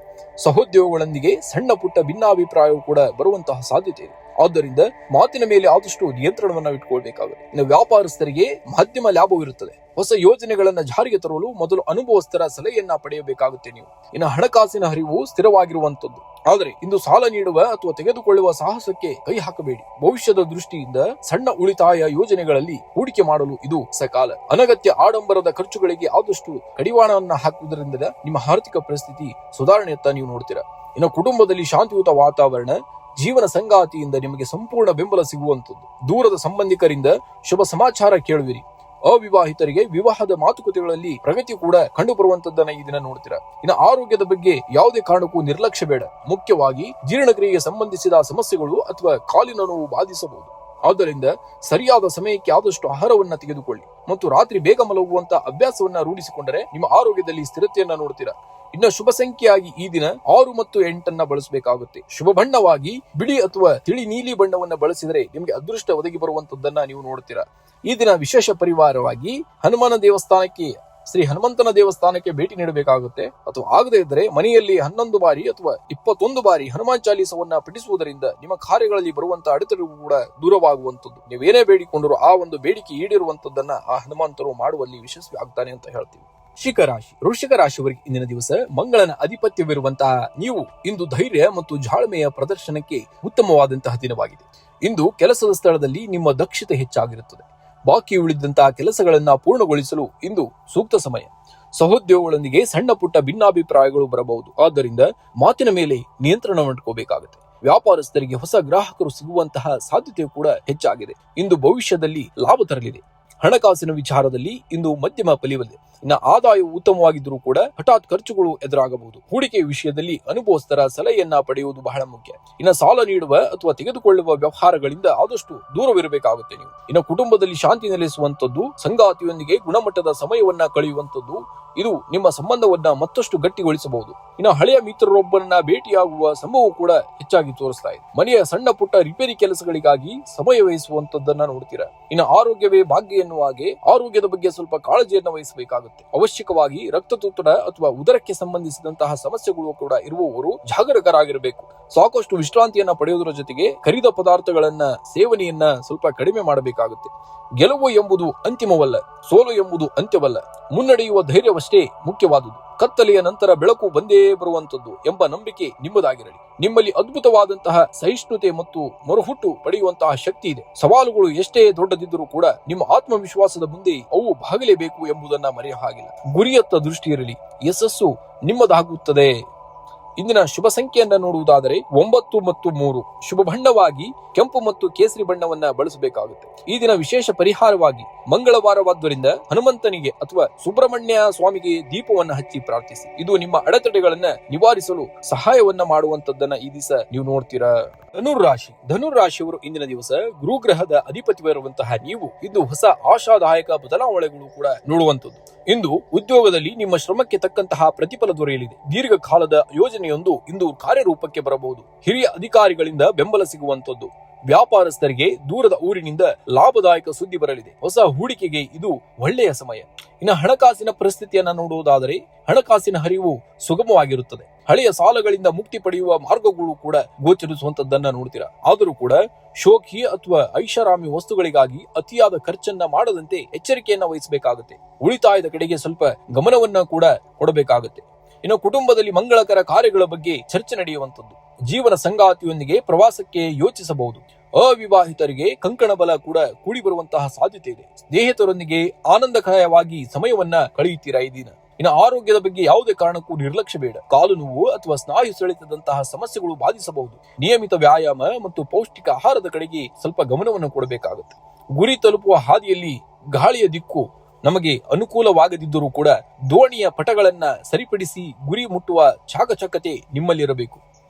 ಸಹೋದ್ಯೋಗಿಗಳೊಂದಿಗೆ ಸಣ್ಣ ಪುಟ್ಟ ಭಿನ್ನಾಭಿಪ್ರಾಯವು ಕೂಡ ಬರುವಂತಹ ಸಾಧ್ಯತೆ ಇದೆ. ಆದ್ದರಿಂದ ಮಾತಿನ ಮೇಲೆ ಆದಷ್ಟು ನಿಯಂತ್ರಣವನ್ನ ಇಟ್ಕೊಳ್ಬೇಕಾಗುತ್ತೆ. ಇನ್ನು ವ್ಯಾಪಾರಸ್ಥರಿಗೆ ಮಧ್ಯಮ ಲಾಭವಿರುತ್ತದೆ. ಹೊಸ ಯೋಜನೆಗಳನ್ನ ಜಾರಿಗೆ ತರಲು ಮೊದಲು ಅನುಭವಸ್ಥರ ಸಲಹೆಯನ್ನ ಪಡೆಯಬೇಕಾಗುತ್ತೆ ನೀವು. ಇನ್ನು ಹಣಕಾಸಿನ ಹರಿವು ಸ್ಥಿರವಾಗಿರುವಂತದ್ದು. ಆದರೆ ಇಂದು ಸಾಲ ನೀಡುವ ಅಥವಾ ತೆಗೆದುಕೊಳ್ಳುವ ಸಾಹಸಕ್ಕೆ ಕೈ ಹಾಕಬೇಡಿ. ಭವಿಷ್ಯದ ದೃಷ್ಟಿಯಿಂದ ಸಣ್ಣ ಉಳಿತಾಯ ಯೋಜನೆಗಳಲ್ಲಿ ಹೂಡಿಕೆ ಮಾಡಲು ಇದು ಸಕಾಲ. ಅನಗತ್ಯ ಆಡಂಬರದ ಖರ್ಚುಗಳಿಗೆ ಆದಷ್ಟು ಕಡಿವಾಣವನ್ನ ಹಾಕುವುದರಿಂದ ನಿಮ್ಮ ಆರ್ಥಿಕ ಪರಿಸ್ಥಿತಿ ಸುಧಾರಣೆಯತ್ತ ನೀವು ನೋಡ್ತೀರಾ. ಇನ್ನು ಕುಟುಂಬದಲ್ಲಿ ಶಾಂತಿಯುತ ವಾತಾವರಣ, ಜೀವನ ಸಂಗಾತಿಯಿಂದ ನಿಮಗೆ ಸಂಪೂರ್ಣ ಬೆಂಬಲ ಸಿಗುವಂತದ್ದು. ದೂರದ ಸಂಬಂಧಿಕರಿಂದ ಶುಭ ಸಮಾಚಾರ ಕೇಳುವಿರಿ. ಅವಿವಾಹಿತರಿಗೆ ವಿವಾಹದ ಮಾತುಕತೆಗಳಲ್ಲಿ ಪ್ರಗತಿ ಕೂಡ ಕಂಡು ಬರುವಂತದ್ದನ್ನ ಈ ದಿನ ನೋಡ್ತೀರಾ. ಇನ್ನು ಆರೋಗ್ಯದ ಬಗ್ಗೆ ಯಾವುದೇ ಕಾರಣಕ್ಕೂ ನಿರ್ಲಕ್ಷ್ಯ ಬೇಡ. ಮುಖ್ಯವಾಗಿ ಜೀರ್ಣಕ್ರಿಯೆಗೆ ಸಂಬಂಧಿಸಿದ ಸಮಸ್ಯೆಗಳು ಅಥವಾ ಕಾಲಿನ ನೋವು ಬಾಧಿಸಬಹುದು. ಆದ್ದರಿಂದ ಸರಿಯಾದ ಸಮಯಕ್ಕೆ ಆದಷ್ಟು ಆಹಾರವನ್ನ ತೆಗೆದುಕೊಳ್ಳಿ ಮತ್ತು ರಾತ್ರಿ ಬೇಗ ಮಲಗುವಂತ ಅಭ್ಯಾಸವನ್ನ ರೂಢಿಸಿಕೊಂಡರೆ ನಿಮ್ಮ ಆರೋಗ್ಯದಲ್ಲಿ ಸ್ಥಿರತೆಯನ್ನ ನೋಡ್ತೀರಾ. ಇನ್ನು ಶುಭ ಸಂಖ್ಯೆಯಾಗಿ ಈ ದಿನ 6 ಮತ್ತು 8 ಬಳಸಬೇಕಾಗುತ್ತೆ. ಶುಭ ಬಣ್ಣವಾಗಿ ಬಿಳಿ ಅಥವಾ ತಿಳಿ ನೀಲಿ ಬಣ್ಣವನ್ನ ಬಳಸಿದರೆ ನಿಮಗೆ ಅದೃಷ್ಟ ಒದಗಿ ಬರುವಂತದ್ದನ್ನ ನೀವು ನೋಡ್ತೀರಾ. ಈ ದಿನ ವಿಶೇಷ ಪರಿವಾರವಾಗಿ ಶ್ರೀ ಹನುಮಂತನ ದೇವಸ್ಥಾನಕ್ಕೆ ಭೇಟಿ ನೀಡಬೇಕಾಗುತ್ತೆ. ಅಥವಾ ಆಗದೇ ಇದ್ದರೆ ಮನೆಯಲ್ಲಿ 11 ಬಾರಿ ಅಥವಾ 21 ಬಾರಿ ಹನುಮಾನ್ ಚಾಲೀಸವನ್ನ ಪಠಿಸುವುದರಿಂದ ನಿಮ್ಮ ಕಾರ್ಯಗಳಲ್ಲಿ ಬರುವಂತಹ ಅಡೆತಡೆಗಳು ಕೂಡ ದೂರವಾಗುವಂತದ್ದು. ನೀವೇನೇ ಬೇಡಿಕೊಂಡರೂ ಆ ಒಂದು ಬೇಡಿಕೆ ಈಡೇರುವಂತದ್ದನ್ನ ಆ ಹನುಮಂತರು ಮಾಡುವಲ್ಲಿ ಯಶಸ್ವಿ ಆಗ್ತಾನೆ ಅಂತ ಹೇಳ್ತೀವಿ. ವೃಶ್ಚಿಕ ರಾಶಿಯವರಿಗೆ ಇಂದಿನ ದಿವಸ ಮಂಗಳನ ಅಧಿಪತ್ಯವಿರುವಂತಹ ನೀವು ಇಂದು ಧೈರ್ಯ ಮತ್ತು ಜಾಳ್ಮೆಯ ಪ್ರದರ್ಶನಕ್ಕೆ ಉತ್ತಮವಾದಂತಹ ದಿನವಾಗಿದೆ. ಇಂದು ಕೆಲಸದ ಸ್ಥಳದಲ್ಲಿ ನಿಮ್ಮ ದಕ್ಷತೆ ಹೆಚ್ಚಾಗಿರುತ್ತದೆ. ಬಾಕಿ ಉಳಿದಂತಹ ಕೆಲಸಗಳನ್ನ ಪೂರ್ಣಗೊಳಿಸಲು ಇಂದು ಸೂಕ್ತ ಸಮಯ. ಸಹೋದ್ಯೋಗಿಗಳೊಂದಿಗೆ ಸಣ್ಣ ಪುಟ್ಟ ಭಿನ್ನಾಭಿಪ್ರಾಯಗಳು ಬರಬಹುದು. ಆದ್ದರಿಂದ ಮಾತಿನ ಮೇಲೆ ನಿಯಂತ್ರಣ ಇಟ್ಕೋಬೇಕಾಗುತ್ತೆ. ವ್ಯಾಪಾರಸ್ಥರಿಗೆ ಹೊಸ ಗ್ರಾಹಕರು ಸಿಗುವಂತಹ ಸಾಧ್ಯತೆಯು ಕೂಡ ಹೆಚ್ಚಾಗಿದೆ. ಇಂದು ಭವಿಷ್ಯದಲ್ಲಿ ಲಾಭ ತರಲಿದೆ. ಹಣಕಾಸಿನ ವಿಚಾರದಲ್ಲಿ ಇಂದು ಮಧ್ಯಮ ಫಲಿಯಲಿದೆ. ಇನ್ನು ಆದಾಯವು ಉತ್ತಮವಾಗಿದ್ದರೂ ಕೂಡ ಹಠಾತ್ ಖರ್ಚುಗಳು ಎದುರಾಗಬಹುದು. ಹೂಡಿಕೆ ವಿಷಯದಲ್ಲಿ ಅನುಭವಸ್ಥರ ಸಲಹೆಯನ್ನ ಪಡೆಯುವುದು ಬಹಳ ಮುಖ್ಯ. ಇನ್ನು ಸಾಲ ನೀಡುವ ಅಥವಾ ತೆಗೆದುಕೊಳ್ಳುವ ವ್ಯವಹಾರಗಳಿಂದ ಆದಷ್ಟು ದೂರವಿರಬೇಕಾಗುತ್ತೆ ನೀವು. ಇನ್ನು ಕುಟುಂಬದಲ್ಲಿ ಶಾಂತಿ ನೆಲೆಸುವಂತದ್ದು, ಸಂಗಾತಿಯೊಂದಿಗೆ ಗುಣಮಟ್ಟದ ಸಮಯವನ್ನ ಕಳೆಯುವಂತದ್ದು, ಇದು ನಿಮ್ಮ ಸಂಬಂಧವನ್ನ ಮತ್ತಷ್ಟು ಗಟ್ಟಿಗೊಳಿಸಬಹುದು. ಇನ್ನು ಹಳೆಯ ಮಿತ್ರರೊಬ್ಬರನ್ನ ಭೇಟಿಯಾಗುವ ಸಂಭವ ಕೂಡ ಹೆಚ್ಚಾಗಿ ತೋರಿಸ್ತಾ ಇದೆ. ಮನೆಯ ಸಣ್ಣ ಪುಟ್ಟ ರಿಪೇರಿ ಕೆಲಸಗಳಿಗಾಗಿ ಸಮಯ ವಹಿಸುವಂತದ್ದನ್ನ ನೋಡ್ತೀರಾ. ಇನ್ನು ಆರೋಗ್ಯವೇ ಭಾಗ್ಯ ಎನ್ನುವ ಹಾಗೆ ಆರೋಗ್ಯದ ಬಗ್ಗೆ ಸ್ವಲ್ಪ ಕಾಳಜಿಯನ್ನು ವಹಿಸಬೇಕಾಗುತ್ತೆ. ಅವಶ್ಯಕವಾಗಿ ರಕ್ತದೊತ್ತಡ ಅಥವಾ ಉದರಕ್ಕೆ ಸಂಬಂಧಿಸಿದಂತಹ ಸಮಸ್ಯೆಗಳು ಕೂಡ ಇರುವವರು ಜಾಗರೂಕರಾಗಿರಬೇಕು. ಸಾಕಷ್ಟು ವಿಶ್ರಾಂತಿಯನ್ನ ಪಡೆಯುವುದರ ಜೊತೆಗೆ ಕರಿದ ಪದಾರ್ಥಗಳನ್ನ ಸೇವನೆಯನ್ನ ಸ್ವಲ್ಪ ಕಡಿಮೆ ಮಾಡಬೇಕಾಗುತ್ತೆ. ಗೆಲುವು ಎಂಬುದು ಅಂತಿಮವಲ್ಲ, ಸೋಲು ಎಂಬುದು ಅಂತ್ಯವಲ್ಲ. ಮುನ್ನಡೆಯುವ ಧೈರ್ಯವಷ್ಟೇ ಮುಖ್ಯವಾದುದು. ಕತ್ತಲೆಯ ನಂತರ ಬೆಳಕು ಬಂದೇ ಬರುವಂತದ್ದು ಎಂಬ ನಂಬಿಕೆ ನಿಮ್ಮದಾಗಿರಲಿ. ನಿಮ್ಮಲ್ಲಿ ಅದ್ಭುತವಾದಂತಹ ಸಹಿಷ್ಣುತೆ ಮತ್ತು ಮರುಹುಟ್ಟು ಪಡೆಯುವಂತಹ ಶಕ್ತಿ ಇದೆ. ಸವಾಲುಗಳು ಎಷ್ಟೇ ದೊಡ್ಡದಿದ್ದರೂ ಕೂಡ ನಿಮ್ಮ ಆತ್ಮವಿಶ್ವಾಸದ ಮುಂದೆ ಅವು ಬಾಗಲೇಬೇಕು ಎಂಬುದನ್ನ ಮರೆಯ ಹಾಗಿಲ್ಲ. ಗುರಿಯತ್ತ ದೃಷ್ಟಿ ಇರಲಿ, ಯಶಸ್ಸು ನಿಮ್ಮದಾಗುತ್ತದೆ. ಇಂದಿನ ಶುಭ ಸಂಖ್ಯೆಯನ್ನ ನೋಡುವುದಾದರೆ 9 ಮತ್ತು 3. ಶುಭ ಬಣ್ಣವಾಗಿ ಕೆಂಪು ಮತ್ತು ಕೇಸರಿ ಬಣ್ಣವನ್ನ ಬಳಸಬೇಕಾಗುತ್ತೆ. ಈ ದಿನ ವಿಶೇಷ ಪರಿಹಾರವಾಗಿ ಮಂಗಳವಾರವಾದ್ದರಿಂದ ಹನುಮಂತನಿಗೆ ಅಥವಾ ಸುಬ್ರಹ್ಮಣ್ಯ ಸ್ವಾಮಿಗೆ ದೀಪವನ್ನ ಹಚ್ಚಿ ಪ್ರಾರ್ಥಿಸಿ. ಇದು ನಿಮ್ಮ ಅಡೆತಡೆಗಳನ್ನ ನಿವಾರಿಸಲು ಸಹಾಯವನ್ನ ಮಾಡುವಂತದ್ದನ್ನ ಈ ದಿವಸ ನೀವು ನೋಡ್ತೀರಾ. ಧನುರಾಶಿಯವರು ಇಂದಿನ ದಿವಸ ಗುರುಗ್ರಹದ ಅಧಿಪತಿವಿರುವಂತಹ ನೀವು ಇಂದು ಹೊಸ ಆಶಾದಾಯಕ ಬದಲಾವಣೆಗಳು ಕೂಡ ನೋಡುವಂತದ್ದು. ಇಂದು ಉದ್ಯೋಗದಲ್ಲಿ ನಿಮ್ಮ ಶ್ರಮಕ್ಕೆ ತಕ್ಕಂತಹ ಪ್ರತಿಫಲ ದೊರೆಯಲಿದೆ. ದೀರ್ಘಕಾಲದ ಯೋಜನೆಯೊಂದು ಇಂದು ಕಾರ್ಯರೂಪಕ್ಕೆ ಬರಬಹುದು. ಹಿರಿಯ ಅಧಿಕಾರಿಗಳಿಂದ ಬೆಂಬಲ ಸಿಗುವಂತದ್ದು. ವ್ಯಾಪಾರಸ್ಥರಿಗೆ ದೂರದ ಊರಿನಿಂದ ಲಾಭದಾಯಕ ಸುದ್ದಿ ಬರಲಿದೆ. ಹೊಸ ಹೂಡಿಕೆಗೆ ಇದು ಒಳ್ಳೆಯ ಸಮಯ. ಇನ್ನು ಹಣಕಾಸಿನ ಪರಿಸ್ಥಿತಿಯನ್ನ ನೋಡುವುದಾದರೆ ಹಣಕಾಸಿನ ಹರಿವು ಸುಗಮವಾಗಿರುತ್ತದೆ. ಹಳೆಯ ಸಾಲಗಳಿಂದ ಮುಕ್ತಿ ಪಡೆಯುವ ಮಾರ್ಗಗಳು ಕೂಡ ಗೋಚರಿಸುವಂತದ್ದನ್ನ ನೋಡ್ತೀರಾ. ಆದರೂ ಕೂಡ ಶೋಕಿ ಅಥವಾ ಐಷಾರಾಮಿ ವಸ್ತುಗಳಿಗಾಗಿ ಅತಿಯಾದ ಖರ್ಚನ್ನ ಮಾಡದಂತೆ ಎಚ್ಚರಿಕೆಯನ್ನ ವಹಿಸಬೇಕಾಗುತ್ತೆ. ಉಳಿತಾಯದ ಕಡೆಗೆ ಸ್ವಲ್ಪ ಗಮನವನ್ನ ಕೂಡ ಕೊಡಬೇಕಾಗುತ್ತೆ. ಇನ್ನು ಕುಟುಂಬದಲ್ಲಿ ಮಂಗಳಕರ ಕಾರ್ಯಗಳ ಬಗ್ಗೆ ಚರ್ಚೆ ನಡೆಯುವಂತದ್ದು. ಜೀವನ ಸಂಗಾತಿಯೊಂದಿಗೆ ಪ್ರವಾಸಕ್ಕೆ ಯೋಚಿಸಬಹುದು. ಅವಿವಾಹಿತರಿಗೆ ಕಂಕಣ ಬಲ ಕೂಡ ಕೂಡಿ ಬರುವಂತಹ ಸಾಧ್ಯತೆ ಇದೆ. ಸ್ನೇಹಿತರೊಂದಿಗೆ ಆನಂದಕರವಾಗಿ ಸಮಯವನ್ನ ಕಳೆಯುತ್ತೀರಾ ಈ ದಿನ. ಇನ್ನು ಆರೋಗ್ಯದ ಬಗ್ಗೆ ಯಾವುದೇ ಕಾರಣಕ್ಕೂ ನಿರ್ಲಕ್ಷ್ಯ ಬೇಡ. ಕಾಲು ನೋವು ಅಥವಾ ಸ್ನಾಯು ಸೆಳೆತದಂತಹ ಸಮಸ್ಯೆಗಳು ಬಾಧಿಸಬಹುದು. ನಿಯಮಿತ ವ್ಯಾಯಾಮ ಮತ್ತು ಪೌಷ್ಟಿಕ ಆಹಾರದ ಕಡೆಗೆ ಸ್ವಲ್ಪ ಗಮನವನ್ನು ಕೊಡಬೇಕಾಗುತ್ತೆ. ಗುರಿ ತಲುಪುವ ಹಾದಿಯಲ್ಲಿ ಗಾಳಿಯ ದಿಕ್ಕು ನಮಗೆ ಅನುಕೂಲವಾಗದಿದ್ದರೂ ಕೂಡ ದೋಣಿಯ ಪಟಗಳನ್ನ ಸರಿಪಡಿಸಿ ಗುರಿ ಮುಟ್ಟುವ ಚಾಕಚಕ್ಯತೆ ನಿಮ್ಮಲ್ಲಿರಬೇಕು.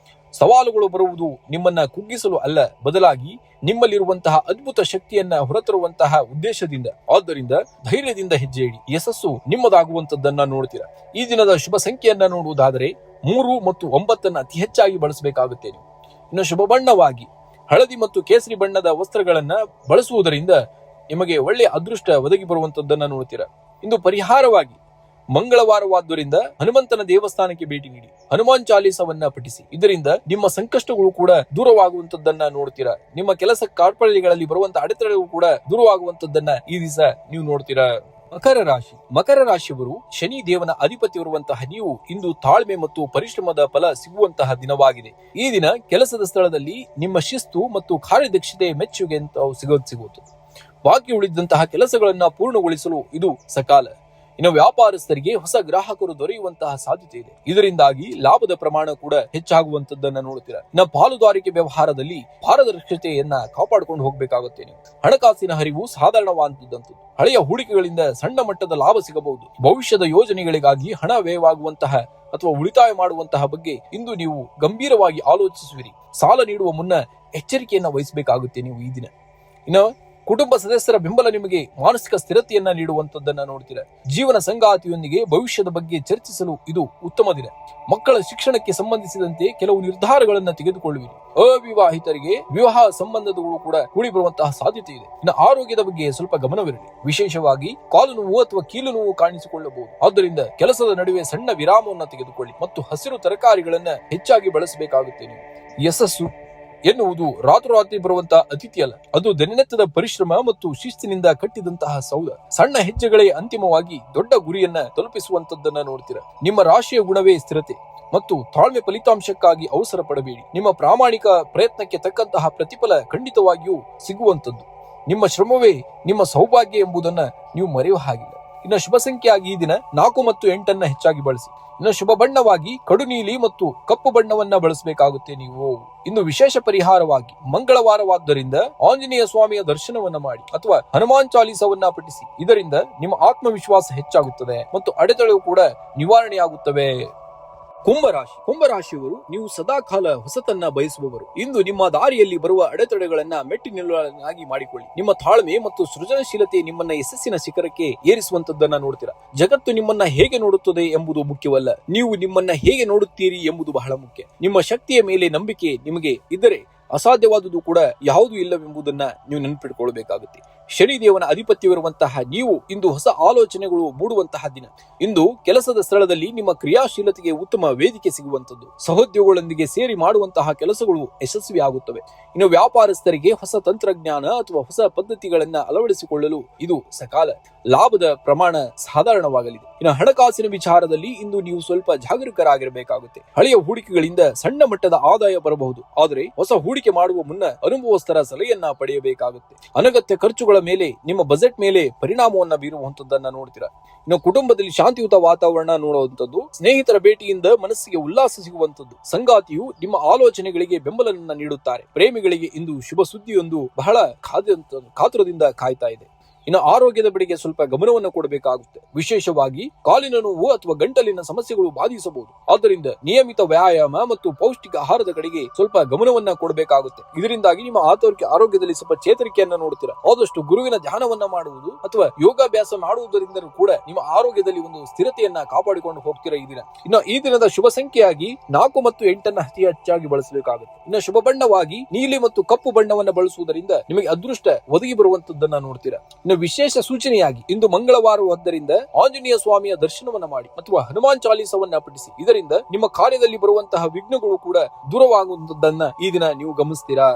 ಸವಾಲುಗಳು ಬರುವುದು ನಿಮ್ಮನ್ನ ಕುಗ್ಗಿಸಲು ಅಲ್ಲ, ಬದಲಾಗಿ ನಿಮ್ಮಲ್ಲಿರುವಂತಹ ಅದ್ಭುತ ಶಕ್ತಿಯನ್ನ ಹೊರತರುವಂತಹ ಉದ್ದೇಶದಿಂದ. ಆದ್ದರಿಂದ ಧೈರ್ಯದಿಂದ ಹೆಜ್ಜೆ ಇಡಿ, ಯಶಸ್ಸು ನಿಮ್ಮದಾಗುವಂತದ್ದನ್ನ ನೋಡ್ತೀರಾ. ಈ ದಿನದ ಶುಭ ಸಂಖ್ಯೆಯನ್ನ ನೋಡುವುದಾದರೆ 3 ಮತ್ತು 9 ಅತಿ ಹೆಚ್ಚಾಗಿ ಬಳಸಬೇಕಾಗುತ್ತೆ. ಇನ್ನು ಶುಭ ಬಣ್ಣವಾಗಿ ಹಳದಿ ಮತ್ತು ಕೇಸರಿ ಬಣ್ಣದ ವಸ್ತ್ರಗಳನ್ನ ಬಳಸುವುದರಿಂದ ನಿಮಗೆ ಒಳ್ಳೆಯ ಅದೃಷ್ಟ ಒದಗಿ ಬರುವಂತದ್ದನ್ನ ನೋಡ್ತೀರಾ. ಇಂದು ಪರಿಹಾರವಾಗಿ ಮಂಗಳವಾರವಾದ್ದರಿಂದ ಹನುಮಂತನ ದೇವಸ್ಥಾನಕ್ಕೆ ಭೇಟಿ ನೀಡಿ ಹನುಮಾನ್ ಚಾಲೀಸವನ್ನ ಪಠಿಸಿ. ಇದರಿಂದ ನಿಮ್ಮ ಸಂಕಷ್ಟಗಳು ಕೂಡ ದೂರವಾಗುವಂತದ್ದನ್ನ ನೋಡ್ತೀರಾ. ನಿಮ್ಮ ಕೆಲಸ ಕಾರ್ಪಣ್ಯಗಳಲ್ಲಿ ಬರುವಂತಹ ಅಡೆತಡೆಗಳು ಕೂಡ ದೂರವಾಗುವಂತದ್ದನ್ನ ಈ ದಿವಸ ನೀವು ನೋಡ್ತೀರಾ. ಮಕರ ರಾಶಿಯವರು ಶನಿ ದೇವನ ಅಧಿಪತಿಯಿರುವಂತಹ ನೀವು ಇಂದು ತಾಳ್ಮೆ ಮತ್ತು ಪರಿಶ್ರಮದ ಫಲ ಸಿಗುವಂತಹ ದಿನವಾಗಿದೆ. ಈ ದಿನ ಕೆಲಸದ ಸ್ಥಳದಲ್ಲಿ ನಿಮ್ಮ ಶಿಸ್ತು ಮತ್ತು ಕಾರ್ಯದಕ್ಷತೆ ಮೆಚ್ಚುಗೆ ಅಂತ ಸಿಗುವುದು. ಬಾಕಿ ಉಳಿದಂತಹ ಕೆಲಸಗಳನ್ನ ಪೂರ್ಣಗೊಳಿಸಲು ಇದು ಸಕಾಲ. ಇನ್ನು ವ್ಯಾಪಾರಸ್ಥರಿಗೆ ಹೊಸ ಗ್ರಾಹಕರು ದೊರೆಯುವಂತಹ ಸಾಧ್ಯತೆ ಇದೆ. ಇದರಿಂದಾಗಿ ಲಾಭದ ಪ್ರಮಾಣ ಕೂಡ ಹೆಚ್ಚಾಗುವಂತದ್ದನ್ನ ನೋಡ್ತೀರಾ. ಇನ್ನು ಪಾಲುದಾರಿಕೆ ವ್ಯವಹಾರದಲ್ಲಿ ಪಾರದರ್ಶಕತೆಯನ್ನ ಕಾಪಾಡಿಕೊಂಡು ಹೋಗಬೇಕಾಗುತ್ತೆ. ಹಣಕಾಸಿನ ಹರಿವು ಸಾಧಾರಣವಾದಂತದ್ದು. ಹಳೆಯ ಹೂಡಿಕೆಗಳಿಂದ ಸಣ್ಣ ಮಟ್ಟದ ಲಾಭ ಸಿಗಬಹುದು. ಭವಿಷ್ಯದ ಯೋಜನೆಗಳಿಗಾಗಿ ಹಣ ವ್ಯಯವಾಗುವಂತಹ ಅಥವಾ ಉಳಿತಾಯ ಮಾಡುವಂತಹ ಬಗ್ಗೆ ಇಂದು ನೀವು ಗಂಭೀರವಾಗಿ ಆಲೋಚಿಸುವಿರಿ. ಸಾಲ ನೀಡುವ ಮುನ್ನ ಎಚ್ಚರಿಕೆಯನ್ನ ವಹಿಸಬೇಕಾಗುತ್ತೆ ನೀವು ಈ ದಿನ. ಇನ್ನು ಕುಟುಂಬ ಸದಸ್ಯರ ಬೆಂಬಲ ನಿಮಗೆ ಮಾನಸಿಕ ಸ್ಥಿರತೆಯನ್ನ ನೀಡುವಂತದ್ದನ್ನ ನೋಡ್ತೀರಾ. ಜೀವನ ಸಂಗಾತಿಯೊಂದಿಗೆ ಭವಿಷ್ಯದ ಬಗ್ಗೆ ಚರ್ಚಿಸಲು ಇದು ಉತ್ತಮ ದಿನ. ಮಕ್ಕಳ ಶಿಕ್ಷಣಕ್ಕೆ ಸಂಬಂಧಿಸಿದಂತೆ ಕೆಲವು ನಿರ್ಧಾರಗಳನ್ನ ತೆಗೆದುಕೊಳ್ಳುವಿರಿ. ಅವಿವಾಹಿತರಿಗೆ ವಿವಾಹ ಸಂಬಂಧಗಳು ಕೂಡ ಕೂಡಿ ಬರುವಂತಹ ಸಾಧ್ಯತೆ ಇದೆ. ಇನ್ನು ಆರೋಗ್ಯದ ಬಗ್ಗೆ ಸ್ವಲ್ಪ ಗಮನವಿರಲಿ. ವಿಶೇಷವಾಗಿ ಕಾಲು ನೋವು ಅಥವಾ ಕೀಲು ನೋವು ಕಾಣಿಸಿಕೊಳ್ಳಬಹುದು. ಆದ್ದರಿಂದ ಕೆಲಸದ ನಡುವೆ ಸಣ್ಣ ವಿರಾಮವನ್ನು ತೆಗೆದುಕೊಳ್ಳಿ ಮತ್ತು ಹಸಿರು ತರಕಾರಿಗಳನ್ನ ಹೆಚ್ಚಾಗಿ ಬಳಸಬೇಕಾಗುತ್ತೆ ನೀವು. ಯಶಸ್ಸು ಎನ್ನುವುದು ರಾತ್ರೋರಾತ್ರಿ ಬರುವಂತಹ ಅತಿಥಿ ಅಲ್ಲ, ಅದು ದಿನನಿತ್ಯದ ಪರಿಶ್ರಮ ಮತ್ತು ಶಿಸ್ತಿನಿಂದ ಕಟ್ಟಿದಂತಹ ಸೌಧ. ಸಣ್ಣ ಹೆಜ್ಜೆಗಳೇ ಅಂತಿಮವಾಗಿ ದೊಡ್ಡ ಗುರಿಯನ್ನ ತಲುಪಿಸುವಂತದ್ದನ್ನ ನೋಡ್ತೀರಾ. ನಿಮ್ಮ ರಾಶಿಯ ಗುಣವೇ ಸ್ಥಿರತೆ ಮತ್ತು ತಾಳ್ಮೆ. ಫಲಿತಾಂಶಕ್ಕಾಗಿ ಅವಸರ ಪಡಬೇಡಿ. ನಿಮ್ಮ ಪ್ರಾಮಾಣಿಕ ಪ್ರಯತ್ನಕ್ಕೆ ತಕ್ಕಂತಹ ಪ್ರತಿಫಲ ಖಂಡಿತವಾಗಿಯೂ ಸಿಗುವಂತದ್ದು. ನಿಮ್ಮ ಶ್ರಮವೇ ನಿಮ್ಮ ಸೌಭಾಗ್ಯ ಎಂಬುದನ್ನ ನೀವು ಮರೆಯುವ ಹಾಗಿಲ್ಲ. ಇನ್ನು ಶುಭ ಸಂಖ್ಯೆಯಾಗಿ ಈ ದಿನ 4 ಮತ್ತು 8 ಹೆಚ್ಚಾಗಿ ಬಳಸಿ. ಇನ್ನು ಶುಭ ಬಣ್ಣವಾಗಿ ಕಡು ನೀಲಿ ಮತ್ತು ಕಪ್ಪು ಬಣ್ಣವನ್ನ ಬಳಸಬೇಕಾಗುತ್ತೆ ನೀವು. ಇನ್ನು ವಿಶೇಷ ಪರಿಹಾರವಾಗಿ ಮಂಗಳವಾರವಾದ್ದರಿಂದ ಆಂಜನೇಯ ಸ್ವಾಮಿಯ ದರ್ಶನವನ್ನ ಮಾಡಿ ಅಥವಾ ಹನುಮಾನ್ ಚಾಲೀಸವನ್ನ ಪಠಿಸಿ. ಇದರಿಂದ ನಿಮ್ಮ ಆತ್ಮವಿಶ್ವಾಸ ಹೆಚ್ಚಾಗುತ್ತದೆ ಮತ್ತು ಅಡೆತಡೆಗಳು ಕೂಡ ನಿವಾರಣೆಯಾಗುತ್ತವೆ. ಕುಂಭರಾಶಿಯವರು ನೀವು ಸದಾಕಾಲ ಹೊಸತನ್ನ ಬಯಸುವವರು. ಇಂದು ನಿಮ್ಮ ದಾರಿಯಲ್ಲಿ ಬರುವ ಅಡೆತಡೆಗಳನ್ನ ಮೆಟ್ಟಿನಿಲ್ಲುಗಳನ್ನಾಗಿ ಮಾಡಿಕೊಳ್ಳಿ. ನಿಮ್ಮ ತಾಳ್ಮೆ ಮತ್ತು ಸೃಜನಶೀಲತೆ ನಿಮ್ಮನ್ನ ಯಶಸ್ಸಿನ ಶಿಖರಕ್ಕೆ ಏರಿಸುವಂತದ್ದನ್ನ ನೋಡ್ತೀರಾ. ಜಗತ್ತು ನಿಮ್ಮನ್ನ ಹೇಗೆ ನೋಡುತ್ತದೆ ಎಂಬುದು ಮುಖ್ಯವಲ್ಲ, ನೀವು ನಿಮ್ಮನ್ನ ಹೇಗೆ ನೋಡುತ್ತೀರಿ ಎಂಬುದು ಬಹಳ ಮುಖ್ಯ. ನಿಮ್ಮ ಶಕ್ತಿಯ ಮೇಲೆ ನಂಬಿಕೆ ನಿಮಗೆ ಇದ್ದರೆ ಅಸಾಧ್ಯವಾದುದು ಕೂಡ ಯಾವುದೂ ಇಲ್ಲವೆಂಬುದನ್ನ ನೀವು ನೆನಪಿಟ್ಟುಕೊಳ್ಳಬೇಕಾಗುತ್ತೆ. ಶನಿದೇವನ ಅಧಿಪತ್ಯವಿರುವಂತಹ ನೀವು ಇಂದು ಹೊಸ ಆಲೋಚನೆಗಳು ಮೂಡುವಂತಹ ದಿನ. ಇಂದು ಕೆಲಸದ ಸ್ಥಳದಲ್ಲಿ ನಿಮ್ಮ ಕ್ರಿಯಾಶೀಲತೆಗೆ ಉತ್ತಮ ವೇದಿಕೆ ಸಿಗುವಂತದ್ದು. ಸಹೋದ್ಯೋಗಿಗಳೊಂದಿಗೆ ಸೇರಿ ಮಾಡುವಂತಹ ಕೆಲಸಗಳು ಯಶಸ್ವಿ ಆಗುತ್ತವೆ. ಇನ್ನು ವ್ಯಾಪಾರಸ್ಥರಿಗೆ ಹೊಸ ತಂತ್ರಜ್ಞಾನ ಅಥವಾ ಹೊಸ ಪದ್ಧತಿಗಳನ್ನ ಅಳವಡಿಸಿಕೊಳ್ಳಲು ಇದು ಸಕಾಲ. ಲಾಭದ ಪ್ರಮಾಣ ಸಾಧಾರಣವಾಗಲಿದೆ. ಇನ್ನು ಹಣಕಾಸಿನ ವಿಚಾರದಲ್ಲಿ ಇಂದು ನೀವು ಸ್ವಲ್ಪ ಜಾಗರೂಕರಾಗಿರಬೇಕಾಗುತ್ತೆ. ಹಳೆಯ ಹೂಡಿಕೆಗಳಿಂದ ಸಣ್ಣ ಮಟ್ಟದ ಆದಾಯ ಬರಬಹುದು, ಆದರೆ ಹೊಸ ಹೂಡಿಕೆ ಮಾಡುವ ಮುನ್ನ ಅನುಭವಸ್ಥರ ಸಲಹೆಯನ್ನ ಪಡೆಯಬೇಕಾಗುತ್ತೆ. ಅನಗತ್ಯ ಖರ್ಚುಗಳ ಮೇಲೆ ನಿಮ್ಮ ಬಜೆಟ್ ಮೇಲೆ ಪರಿಣಾಮವನ್ನ ಬೀರುವಂತದ್ದನ್ನ ನೋಡ್ತೀರಾ. ಇನ್ನು ಕುಟುಂಬದಲ್ಲಿ ಶಾಂತಿಯುತ ವಾತಾವರಣ ನೋಡುವಂತದ್ದು, ಸ್ನೇಹಿತರ ಭೇಟಿಯಿಂದ ಮನಸ್ಸಿಗೆ ಉಲ್ಲಾಸ ಸಿಗುವಂತದ್ದು. ಸಂಗಾತಿಯು ನಿಮ್ಮ ಆಲೋಚನೆಗಳಿಗೆ ಬೆಂಬಲವನ್ನ ನೀಡುತ್ತಾರೆ. ಪ್ರೇಮಿಗಳಿಗೆ ಇಂದು ಶುಭ ಸುದ್ದಿಯೊಂದು ಬಹಳ ಕಾತುರದಿಂದ ಕಾಯ್ತಾ ಇದೆ. ಇನ್ನು ಆರೋಗ್ಯದ ಬಳಿಗೆ ಸ್ವಲ್ಪ ಗಮನವನ್ನು ಕೊಡಬೇಕಾಗುತ್ತೆ. ವಿಶೇಷವಾಗಿ ಕಾಲಿನ ನೋವು ಅಥವಾ ಗಂಟಲಿನ ಸಮಸ್ಯೆಗಳು ಬಾಧಿಸಬಹುದು. ಆದ್ದರಿಂದ ನಿಯಮಿತ ವ್ಯಾಯಾಮ ಮತ್ತು ಪೌಷ್ಟಿಕ ಆಹಾರದ ಕಡೆಗೆ ಸ್ವಲ್ಪ ಗಮನವನ್ನ ಕೊಡಬೇಕಾಗುತ್ತೆ. ಇದರಿಂದಾಗಿ ನಿಮ್ಮ ಆರೋಗ್ಯದಲ್ಲಿ ಸ್ವಲ್ಪ ಚೇತರಿಕೆಯನ್ನ ನೋಡ್ತೀರಾ. ಆದಷ್ಟು ಗುರುವಿನ ಧ್ಯಾನವನ್ನ ಮಾಡುವುದು ಅಥವಾ ಯೋಗಾಭ್ಯಾಸ ಮಾಡುವುದರಿಂದ ಕೂಡ ನಿಮ್ಮ ಆರೋಗ್ಯದಲ್ಲಿ ಒಂದು ಸ್ಥಿರತೆಯನ್ನ ಕಾಪಾಡಿಕೊಂಡು ಹೋಗ್ತೀರಾ ಈ ದಿನ. ಇನ್ನು ಈ ದಿನದ ಶುಭ ಸಂಖ್ಯೆಯಾಗಿ 4 ಮತ್ತು 8 ಅತಿ ಹೆಚ್ಚಾಗಿ ಬಳಸಬೇಕಾಗುತ್ತೆ. ಇನ್ನು ಶುಭ ಬಣ್ಣವಾಗಿ ನೀಲಿ ಮತ್ತು ಕಪ್ಪು ಬಣ್ಣವನ್ನ ಬಳಸುವುದರಿಂದ ನಿಮಗೆ ಅದೃಷ್ಟ ಒದಗಿ ಬರುವಂತದ್ದನ್ನ ನೋಡ್ತೀರಾ. ಇನ್ನು ವಿಶೇಷ ಸೂಚನೆಯಾಗಿ ಇಂದು ಮಂಗಳವಾರವಾದ್ದರಿಂದ ಆಂಜನೇಯ ಸ್ವಾಮಿಯ ದರ್ಶನವನ್ನ ಮಾಡಿ ಅಥವಾ ಹನುಮಾನ್ ಚಾಲೀಸವನ್ನ ಪಠಿಸಿ. ಇದರಿಂದ ನಿಮ್ಮ ಕಾರ್ಯದಲ್ಲಿ ಬರುವಂತಹ ವಿಘ್ನಗಳು ಕೂಡ ದೂರವಾಗುವುದನ್ನ ಈ ದಿನ ನೀವು ಗಮನಿಸ್ತೀರಾ.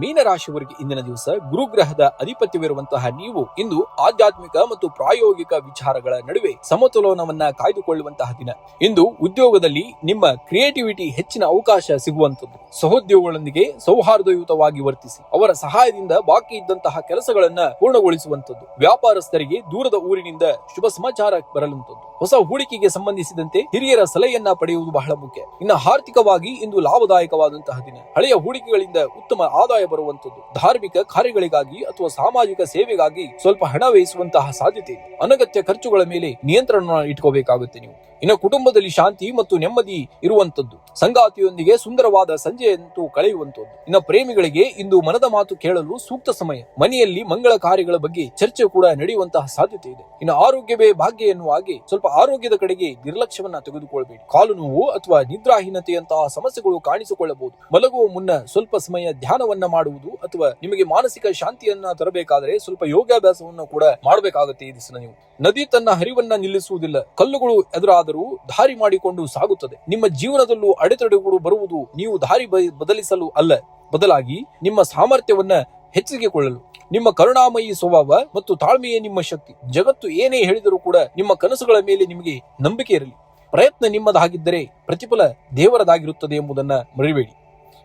ಮೀನರಾಶಿಯವರಿಗೆ ಇಂದಿನ ದಿವಸ ಗುರುಗ್ರಹದ ಅಧಿಪತ್ಯವಿರುವಂತಹ ನೀವು ಇಂದು ಆಧ್ಯಾತ್ಮಿಕ ಮತ್ತು ಪ್ರಾಯೋಗಿಕ ವಿಚಾರಗಳ ನಡುವೆ ಸಮತೋಲನವನ್ನ ಕಾಯ್ದುಕೊಳ್ಳುವಂತಹ ದಿನ. ಇಂದು ಉದ್ಯೋಗದಲ್ಲಿ ನಿಮ್ಮ ಕ್ರಿಯೇಟಿವಿಟಿ ಹೆಚ್ಚಿನ ಅವಕಾಶ ಸಿಗುವಂತದ್ದು. ಸಹೋದ್ಯೋಗಿಗಳೊಂದಿಗೆ ಸೌಹಾರ್ದಯುತವಾಗಿ ವರ್ತಿಸಿ. ಅವರ ಸಹಾಯದಿಂದ ಬಾಕಿ ಇದ್ದಂತಹ ಕೆಲಸಗಳನ್ನ ಪೂರ್ಣಗೊಳಿಸುವಂತದ್ದು. ವ್ಯಾಪಾರಸ್ಥರಿಗೆ ದೂರದ ಊರಿನಿಂದ ಶುಭ ಸಮಾಚಾರ ಬರಲುಂಟದ್ದು. ಹೊಸ ಹೂಡಿಕೆಗೆ ಸಂಬಂಧಿಸಿದಂತೆ ಹಿರಿಯರ ಸಲಹೆಯನ್ನ ಪಡೆಯುವುದು ಬಹಳ ಮುಖ್ಯ. ಇನ್ನು ಆರ್ಥಿಕವಾಗಿ ಇಂದು ಲಾಭದಾಯಕವಾದಂತಹ ದಿನ. ಹಳೆಯ ಹೂಡಿಕೆಗಳಿಂದ ಉತ್ತಮ ಆದಾಯ ಬರುವಂತದ್ದು. ಧಾರ್ಮಿಕ ಕಾರ್ಯಗಳಿಗಾಗಿ ಅಥವಾ ಸಾಮಾಜಿಕ ಸೇವೆಗಾಗಿ ಸ್ವಲ್ಪ ಹಣ ವ್ಯಯಿಸುವಂತಹ ಸಾಧ್ಯತೆ ಇದೆ. ಅನಗತ್ಯ ಖರ್ಚುಗಳ ಮೇಲೆ ನಿಯಂತ್ರಣ ಇಟ್ಕೋಬೇಕಾಗುತ್ತೆ ನೀವು. ಇನ್ನು ಕುಟುಂಬದಲ್ಲಿ ಶಾಂತಿ ಮತ್ತು ನೆಮ್ಮದಿ ಇರುವಂತದ್ದು. ಸಂಗಾತಿಯೊಂದಿಗೆ ಸುಂದರವಾದ ಸಂಜೆಯಂತೂ ಕಳೆಯುವಂತದ್ದು. ಇನ್ನು ಪ್ರೇಮಿಗಳಿಗೆ ಇಂದು ಮನದ ಮಾತು ಕೇಳಲು ಸೂಕ್ತ ಸಮಯ. ಮನೆಯಲ್ಲಿ ಮಂಗಳ ಕಾರ್ಯಗಳ ಬಗ್ಗೆ ಚರ್ಚೆ ಕೂಡ ನಡೆಯುವಂತಹ ಸಾಧ್ಯತೆ ಇದೆ. ಇನ್ನು ಆರೋಗ್ಯವೇ ಭಾಗ್ಯ ಎನ್ನುವ ಹಾಗೆ ಸ್ವಲ್ಪ ಆರೋಗ್ಯದ ಕಡೆಗೆ ನಿರ್ಲಕ್ಷ್ಯವನ್ನ ತೆಗೆದುಕೊಳ್ಳಬೇಡಿ. ಕಾಲು ನೋವು ಅಥವಾ ನಿದ್ರಾಹೀನತೆಯಂತಹ ಸಮಸ್ಯೆಗಳು ಕಾಣಿಸಿಕೊಳ್ಳಬಹುದು. ಮಲಗುವ ಮುನ್ನ ಸ್ವಲ್ಪ ಸಮಯ ಧ್ಯಾನವನ್ನ ಮಾಡುವುದು ಅಥವಾ ನಿಮಗೆ ಮಾನಸಿಕ ಶಾಂತಿಯನ್ನ ತರಬೇಕಾದರೆ ಸ್ವಲ್ಪ ಯೋಗಾಭ್ಯಾಸವನ್ನು ಕೂಡ ಮಾಡಬೇಕಾಗುತ್ತೆ ಈ ದಿವಸ ನೀವು. ನದಿ ತನ್ನ ಹರಿವನ್ನ ನಿಲ್ಲಿಸುವುದಿಲ್ಲ, ಕಲ್ಲುಗಳು ಎದುರಾದರೂ ದಾರಿ ಮಾಡಿಕೊಂಡು ಸಾಗುತ್ತದೆ. ನಿಮ್ಮ ಜೀವನದಲ್ಲೂ ಅಡೆತಡೆಗಳು ಬರುವುದು ನೀವು ದಾರಿ ಬದಲಿಸಲು ಅಲ್ಲ, ಬದಲಾಗಿ ನಿಮ್ಮ ಸಾಮರ್ಥ್ಯವನ್ನ ಹೆಚ್ಚಿಸಿಕೊಳ್ಳಲು. ನಿಮ್ಮ ಕರುಣಾಮಯಿ ಸ್ವಭಾವ ಮತ್ತು ತಾಳ್ಮೆಯೇ ನಿಮ್ಮ ಶಕ್ತಿ. ಜಗತ್ತು ಏನೇ ಹೇಳಿದರೂ ಕೂಡ ನಿಮ್ಮ ಕನಸುಗಳ ಮೇಲೆ ನಿಮಗೆ ನಂಬಿಕೆ ಇರಲಿ. ಪ್ರಯತ್ನ ನಿಮ್ಮದಾಗಿದ್ದರೆ ಪ್ರತಿಫಲ ದೇವರದಾಗಿರುತ್ತದೆ ಎಂಬುದನ್ನ ಮರಿಬೇಡಿ.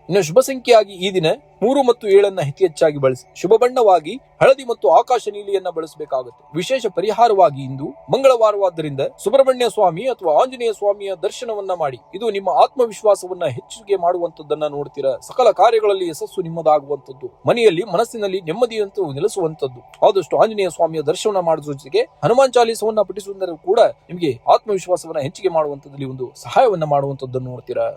ಇನ್ನು ಶುಭ ಸಂಖ್ಯೆಯಾಗಿ ಈ ದಿನ 3 ಮತ್ತು 7 ಅತಿ ಹೆಚ್ಚಾಗಿ ಬಳಸಿ. ಶುಭ ಬಣ್ಣವಾಗಿ ಹಳದಿ ಮತ್ತು ಆಕಾಶ ನೀಲಿಯನ್ನ ಬಳಸಬೇಕಾಗುತ್ತೆ. ವಿಶೇಷ ಪರಿಹಾರವಾಗಿ ಇಂದು ಮಂಗಳವಾರವಾದ್ದರಿಂದ ಸುಬ್ರಹ್ಮಣ್ಯ ಸ್ವಾಮಿ ಅಥವಾ ಆಂಜನೇಯ ಸ್ವಾಮಿಯ ದರ್ಶನವನ್ನ ಮಾಡಿ. ಇದು ನಿಮ್ಮ ಆತ್ಮವಿಶ್ವಾಸವನ್ನ ಹೆಚ್ಚಿಗೆ ಮಾಡುವಂತದ್ದನ್ನ ನೋಡ್ತೀರಾ. ಸಕಲ ಕಾರ್ಯಗಳಲ್ಲಿ ಯಶಸ್ಸು ನಿಮ್ಮದಾಗುವಂತದ್ದು. ಮನೆಯಲ್ಲಿ ಮನಸ್ಸಿನಲ್ಲಿ ನೆಮ್ಮದಿಯಂತೂ ನೆಲೆಸುವಂತದ್ದು. ಆದಷ್ಟು ಆಂಜನೇಯ ಸ್ವಾಮಿಯ ದರ್ಶನ ಮಾಡುವ ಜೊತೆಗೆ ಹನುಮಾನ್ ಚಾಲೀಸವನ್ನ ಪಠಿಸುವುದರಿಂದ ಕೂಡ ನಿಮಗೆ ಆತ್ಮವಿಶ್ವಾಸವನ್ನ ಹೆಚ್ಚಿಗೆ ಮಾಡುವಂತದ್ದಲ್ಲಿ ಒಂದು ಸಹಾಯವನ್ನ ಮಾಡುವಂತದ್ದನ್ನು ನೋಡ್ತೀರಾ.